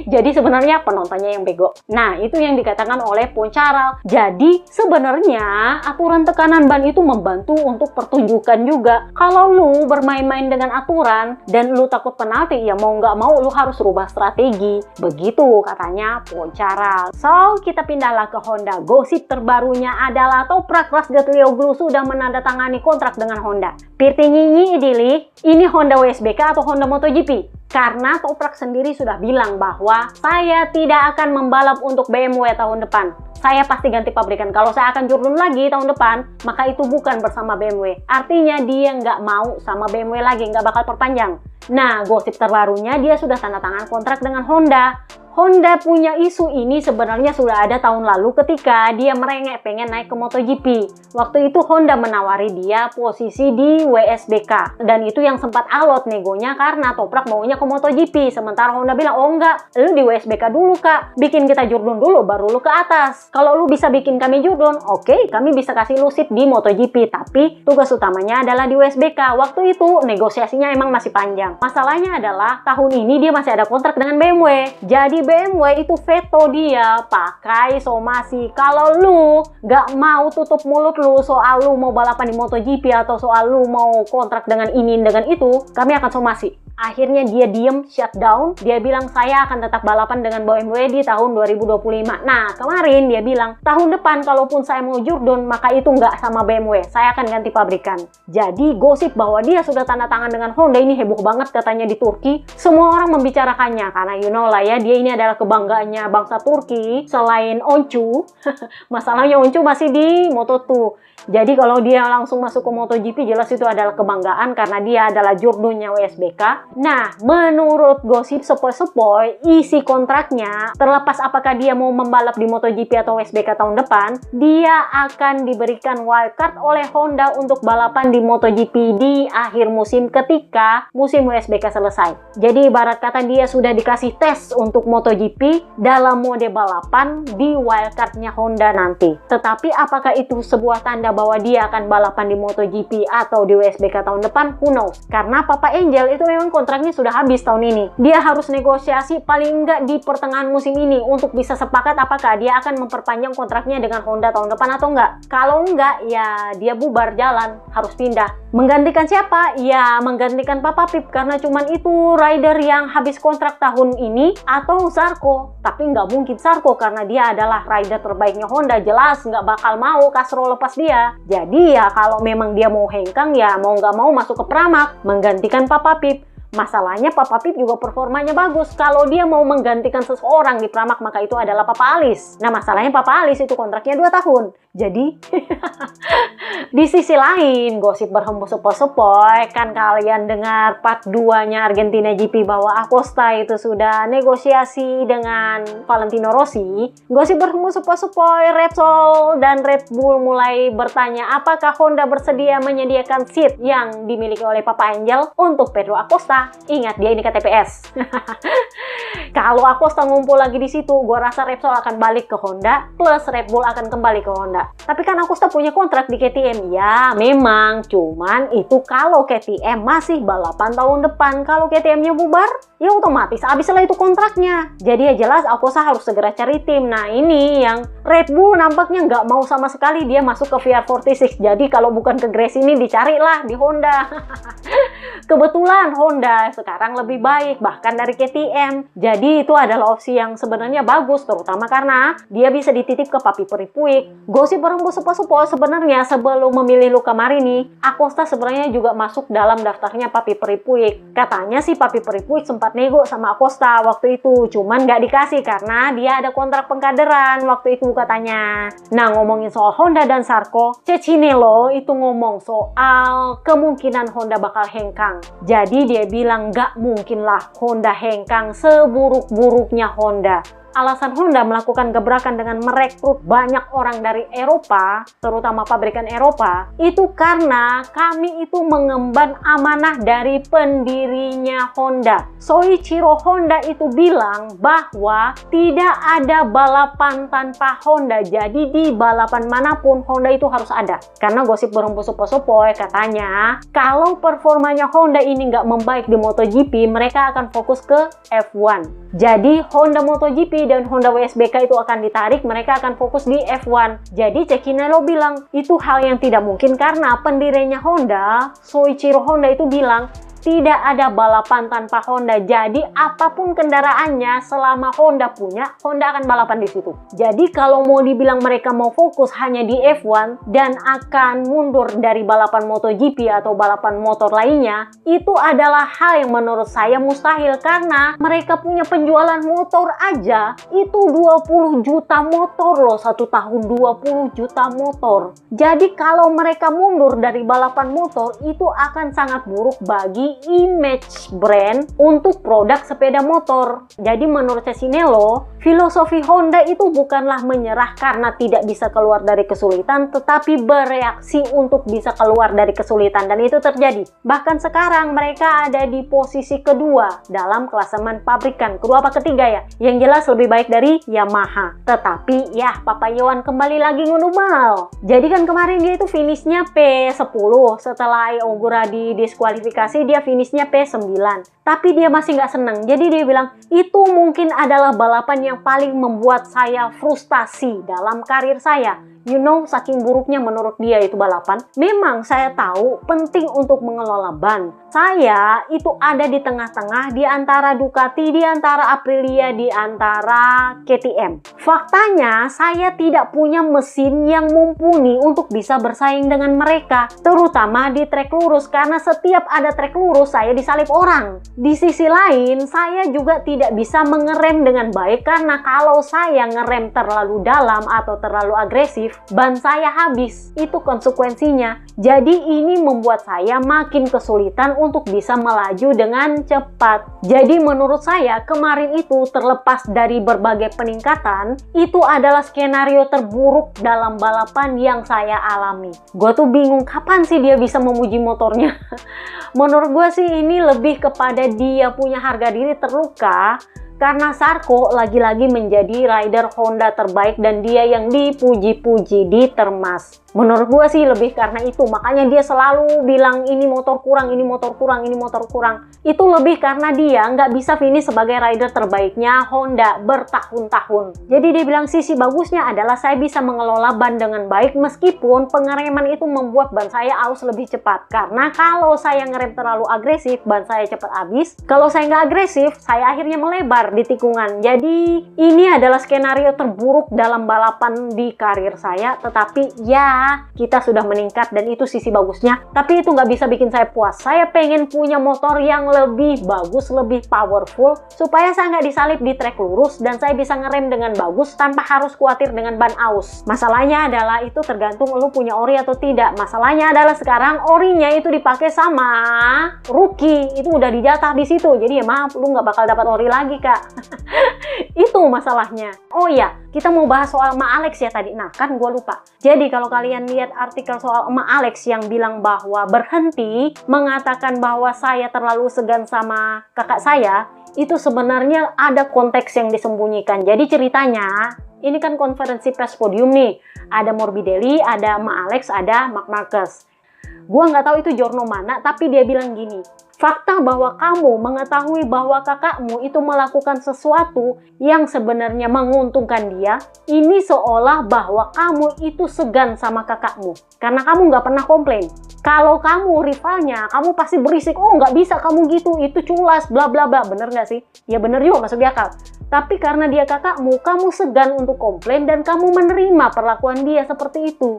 Jadi sebenarnya penontonnya yang bego. Nah, itu yang dikatakan oleh Poncharal. Jadi sebenarnya aturan tekanan ban itu membantu untuk pertunjukan juga. Kalau lu bermain-main dengan aturan dan lu takut penalti, ya mau nggak mau lu harus rubah strategi. Begitu katanya Poncharal. So, kita pindahlah ke Honda. Gosip terbarunya adalah Toprak Razgatlioglu sudah menandatangani kontrak dengan Honda. Pirti Nyinyi Idili, ini Honda WSBK atau Honda MotoGP? Karena Toprak sendiri sudah bilang bahwa saya tidak akan membalap untuk BMW tahun depan. Saya pasti ganti pabrikan. Kalau saya akan jurdun lagi tahun depan, maka itu bukan bersama BMW. Artinya dia nggak mau sama BMW lagi, nggak bakal perpanjang. Nah, gosip terbarunya dia sudah tanda tangan kontrak dengan Honda. Honda punya isu ini sebenarnya sudah ada tahun lalu ketika dia merengek pengen naik ke MotoGP. Waktu itu Honda menawari dia posisi di WSBK. Dan itu yang sempat alot negonya karena Toprak maunya ke MotoGP. Sementara Honda bilang, oh enggak, lu di WSBK dulu kak. Bikin kita jurdun dulu baru lu ke atas. Kalau lu bisa bikin kami jurdun, oke, kami bisa kasih lu seat di MotoGP. Tapi tugas utamanya adalah di WSBK. Waktu itu negosiasinya emang masih panjang. Masalahnya adalah tahun ini dia masih ada kontrak dengan BMW. Jadi BMW itu veto dia pakai somasi. Kalau lu gak mau tutup mulut lu soal lu mau balapan di MotoGP atau soal lu mau kontrak dengan ini dengan itu, kami akan somasi. Akhirnya dia diem, shutdown. Dia bilang saya akan tetap balapan dengan BMW di tahun 2025. Nah, kemarin dia bilang tahun depan kalaupun saya mau jurdun, maka itu nggak sama BMW. Saya akan ganti pabrikan. Jadi gosip bahwa dia sudah tanda tangan dengan Honda ini heboh banget katanya di Turki. Semua orang membicarakannya karena you know lah ya, dia ini adalah kebanggaannya bangsa Turki selain Oncu. Masalahnya Oncu masih di Moto2. Jadi kalau dia langsung masuk ke MotoGP jelas itu adalah kebanggaan karena dia adalah jurdunnya WSBK. Nah, menurut gosip sepoi-sepoi, isi kontraknya terlepas apakah dia mau membalap di MotoGP atau WSBK tahun depan, dia akan diberikan wildcard oleh Honda untuk balapan di MotoGP di akhir musim ketika musim WSBK selesai. Jadi ibarat kata dia sudah dikasih tes untuk MotoGP dalam mode balapan di wildcardnya Honda nanti. Tetapi apakah itu sebuah tanda bahwa dia akan balapan di MotoGP atau di WSBK tahun depan? Who knows? Karena Papa Angel itu memang kontraknya sudah habis tahun ini. Dia harus negosiasi paling enggak di pertengahan musim ini untuk bisa sepakat apakah dia akan memperpanjang kontraknya dengan Honda tahun depan atau enggak. Kalau enggak, ya dia bubar jalan, harus pindah. Menggantikan siapa? Ya menggantikan Papa Pip karena cuman itu rider yang habis kontrak tahun ini atau Zarco. Tapi nggak mungkin Zarco karena dia adalah rider terbaiknya Honda. Jelas nggak bakal mau Castro lepas dia. Jadi ya kalau memang dia mau hengkang ya mau nggak mau masuk ke Pramac menggantikan Papa Pip. Masalahnya Papa Pip juga performanya bagus. Kalau dia mau menggantikan seseorang di Pramac maka itu adalah Papa Alice. Nah masalahnya Papa Alice itu kontraknya 2 tahun. Jadi di sisi lain gosip berhembus sepoi-sepoi. Kan kalian dengar part 2-nya Argentina GP bahwa Acosta itu sudah negosiasi dengan Valentino Rossi. Gosip berhembus sepoi-sepoi, Repsol dan Red Bull mulai bertanya apakah Honda bersedia menyediakan seat yang dimiliki oleh Papa Angel untuk Pedro Acosta. Acosta. Ingat, dia ini KTPS. Kalau Acosta ngumpul lagi di situ, gua rasa Repsol akan balik ke Honda, plus Red Bull akan kembali ke Honda. Tapi kan Acosta punya kontrak di KTM. Ya, memang. Cuman itu kalau KTM masih balapan tahun depan. Kalau KTM-nya bubar, ya otomatis habislah itu kontraknya. Jadi ya jelas Acosta harus segera cari tim. Nah, ini yang Red Bull nampaknya nggak mau sama sekali dia masuk ke VR46. Jadi kalau bukan ke Grace ini, dicarilah di Honda. Kebetulan Honda sekarang lebih baik bahkan dari KTM. Jadi itu adalah opsi yang sebenarnya bagus, terutama karena dia bisa dititip ke Papi Peripuik. Gosip berembus sepo-sepo sebenarnya sebelum memilih Luca Marini, Acosta sebenarnya juga masuk dalam daftarnya Papi Peripuik. Katanya sih Papi Peripuik sempat nego sama Acosta waktu itu, cuman nggak dikasih karena dia ada kontrak pengkaderan waktu itu katanya. Nah, ngomongin soal Honda dan Sarko, Cecinello itu ngomong soal kemungkinan Honda bakal hengkang. Jadi dia bilang nggak mungkin lah Honda hengkang seburuk-buruknya Honda. Alasan Honda melakukan gebrakan dengan merekrut banyak orang dari Eropa, terutama pabrikan Eropa, itu karena kami itu mengemban amanah dari pendirinya Honda. Soichiro Honda itu bilang bahwa tidak ada balapan tanpa Honda. Jadi di balapan manapun Honda itu harus ada. Karena gosip berembus sepoi-sepoi katanya, kalau performanya Honda ini nggak membaik di MotoGP, mereka akan fokus ke F1. Jadi Honda MotoGP dan Honda WSBK itu akan ditarik, mereka akan fokus di F1. Jadi Cecinello bilang itu hal yang tidak mungkin karena pendirinya Honda, Soichiro Honda itu bilang tidak ada balapan tanpa Honda. Jadi apapun kendaraannya selama Honda punya, Honda akan balapan di situ. Jadi kalau mau dibilang mereka mau fokus hanya di F1 dan akan mundur dari balapan MotoGP atau balapan motor lainnya, itu adalah hal yang menurut saya mustahil karena mereka punya penjualan motor aja itu 20 juta motor loh, satu tahun 20 juta motor. Jadi kalau mereka mundur dari balapan motor itu akan sangat buruk bagi image brand untuk produk sepeda motor. Jadi menurut Cecinello, filosofi Honda itu bukanlah menyerah karena tidak bisa keluar dari kesulitan, tetapi bereaksi untuk bisa keluar dari kesulitan, dan itu terjadi. Bahkan sekarang mereka ada di posisi kedua dalam klasemen pabrikan, kedua apa ketiga ya, yang jelas lebih baik dari Yamaha. Tetapi ya Papa Yohan kembali lagi ngedumel. Jadi kan kemarin dia itu finishnya P10, setelah Ogura didiskualifikasi dia finishnya P9, tapi dia masih nggak senang. Jadi dia bilang itu mungkin adalah balapan yang paling membuat saya frustasi dalam karir saya. You know, saking buruknya menurut dia itu balapan. Memang saya tahu penting untuk mengelola ban. Saya itu ada di tengah-tengah di antara Ducati, di antara Aprilia, di antara KTM. Faktanya saya tidak punya mesin yang mumpuni untuk bisa bersaing dengan mereka, terutama di trek lurus, karena setiap ada trek lurus saya disalip orang. Di sisi lain, saya juga tidak bisa mengerem dengan baik karena kalau saya ngerem terlalu dalam atau terlalu agresif, ban saya habis. Itu konsekuensinya. Jadi ini membuat saya makin kesulitan untuk bisa melaju dengan cepat. Jadi menurut saya kemarin itu, terlepas dari berbagai peningkatan, itu adalah skenario terburuk dalam balapan yang saya alami. Gue tuh bingung kapan sih dia bisa memuji motornya. Menurut gue sih ini lebih kepada dia punya harga diri terluka karena Sarko lagi-lagi menjadi rider Honda terbaik dan dia yang dipuji-puji, ditermas. Menurut gue sih lebih karena itu, makanya dia selalu bilang ini motor kurang, ini motor kurang, ini motor kurang. Itu lebih karena dia nggak bisa finish sebagai rider terbaiknya Honda bertahun-tahun. Jadi dia bilang sisi bagusnya adalah saya bisa mengelola ban dengan baik meskipun pengereman itu membuat ban saya aus lebih cepat. Karena kalau saya ngerem terlalu agresif, ban saya cepat habis. Kalau saya nggak agresif, saya akhirnya melebar di tikungan. Jadi ini adalah skenario terburuk dalam balapan di karir saya, tetapi ya kita sudah meningkat dan itu sisi bagusnya. Tapi itu nggak bisa bikin saya puas. Saya pengen punya motor yang lebih bagus, lebih powerful, supaya saya nggak disalip di trek lurus dan saya bisa ngerem dengan bagus tanpa harus khawatir dengan ban aus. Masalahnya adalah itu tergantung lu punya ori atau tidak. Masalahnya adalah sekarang orinya itu dipakai sama rookie, itu udah dijatah di situ. Jadi ya maaf, lu nggak bakal dapat ori lagi kak. Itu masalahnya. Oh ya, kita mau bahas soal Emak Alex ya tadi. Nah, kan gue lupa. Jadi kalau kalian lihat artikel soal Emak Alex yang bilang bahwa berhenti mengatakan bahwa saya terlalu segan sama kakak saya, itu sebenarnya ada konteks yang disembunyikan. Jadi ceritanya, ini kan konferensi pers podium nih. Ada Morbidelli, ada Emak Alex, ada Mark Marquez. Gua nggak tahu itu jurnal mana, tapi dia bilang gini, fakta bahwa kamu mengetahui bahwa kakakmu itu melakukan sesuatu yang sebenarnya menguntungkan dia, ini seolah bahwa kamu itu segan sama kakakmu. Karena kamu nggak pernah komplain. Kalau kamu rivalnya, kamu pasti berisik, oh nggak bisa kamu gitu, itu culas, bla bla bla. Bener nggak sih? Ya bener juga, masuk di akal. Tapi karena dia kakakmu, kamu segan untuk komplain dan kamu menerima perlakuan dia seperti itu.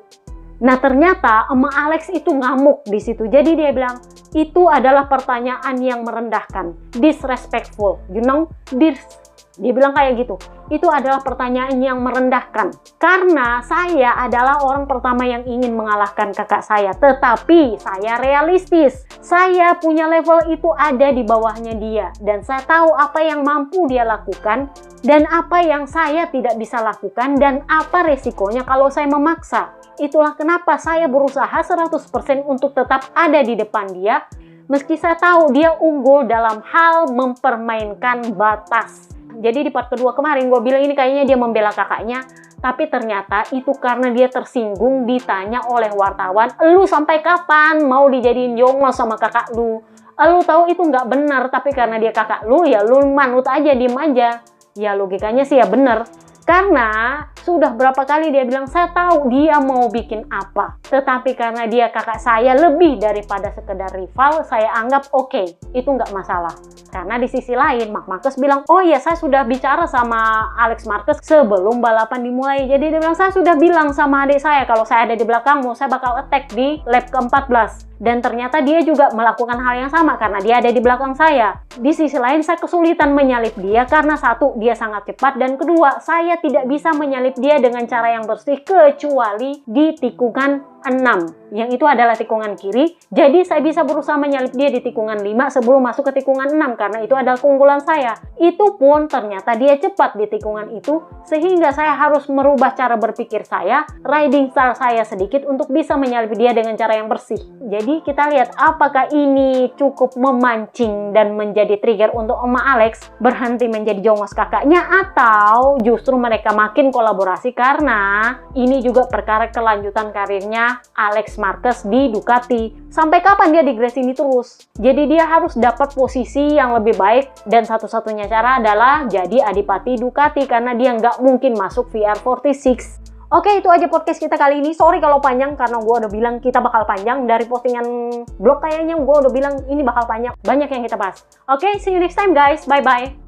Nah ternyata Emak Alex itu ngamuk di situ. Jadi dia bilang, itu adalah pertanyaan yang merendahkan, disrespectful, you know, dia bilang kayak gitu. Itu adalah pertanyaan yang merendahkan. Karena saya adalah orang pertama yang ingin mengalahkan kakak saya. Tetapi saya realistis. Saya punya level itu ada di bawahnya dia. Dan saya tahu apa yang mampu dia lakukan. Dan apa yang saya tidak bisa lakukan. Dan apa resikonya kalau saya memaksa. Itulah kenapa saya berusaha 100% untuk tetap ada di depan dia. Meski saya tahu dia unggul dalam hal mempermainkan batas. Jadi di part kedua kemarin gue bilang ini kayaknya dia membela kakaknya. Tapi ternyata itu karena dia tersinggung ditanya oleh wartawan. Lu sampai kapan mau dijadiin jongos sama kakak lu? Lu tahu itu nggak benar, tapi karena dia kakak lu ya lu manut aja, diem aja. Ya logikanya sih ya bener. Karena sudah berapa kali dia bilang, saya tahu dia mau bikin apa. Tetapi karena dia kakak saya lebih daripada sekedar rival, saya anggap oke, itu nggak masalah. Karena di sisi lain, Mark Marquez bilang, oh ya saya sudah bicara sama Alex Marquez sebelum balapan dimulai. Jadi dia bilang, saya sudah bilang sama adik saya, kalau saya ada di belakangmu, saya bakal attack di lap ke-14. Dan ternyata dia juga melakukan hal yang sama karena dia ada di belakang saya. Di sisi lain saya kesulitan menyalip dia karena satu, dia sangat cepat. Dan kedua, saya tidak bisa menyalip dia dengan cara yang bersih kecuali di tikungan 6. Yang itu adalah tikungan kiri. Jadi saya bisa berusaha menyalip dia di tikungan 5 sebelum masuk ke tikungan 6 karena itu adalah keunggulan saya. Itu pun ternyata dia cepat di tikungan itu sehingga saya harus merubah cara berpikir saya, riding style saya sedikit untuk bisa menyalip dia dengan cara yang bersih. Jadi kita lihat apakah ini cukup memancing dan menjadi trigger untuk Emak Alex berhenti menjadi jongos kakaknya atau justru mereka makin kolaborasi karena ini juga perkara kelanjutan karirnya Alex Marquez di Ducati. Sampai kapan dia digres ini terus? Jadi dia harus dapat posisi yang lebih baik dan satu-satunya cara adalah jadi adipati Ducati karena dia nggak mungkin masuk VR46. Oke, itu aja podcast kita kali ini. Sorry kalau panjang karena gue udah bilang kita bakal panjang. Dari postingan blog kayaknya gue udah bilang ini bakal panjang. Banyak yang kita bahas. Oke, see you next time guys. Bye-bye.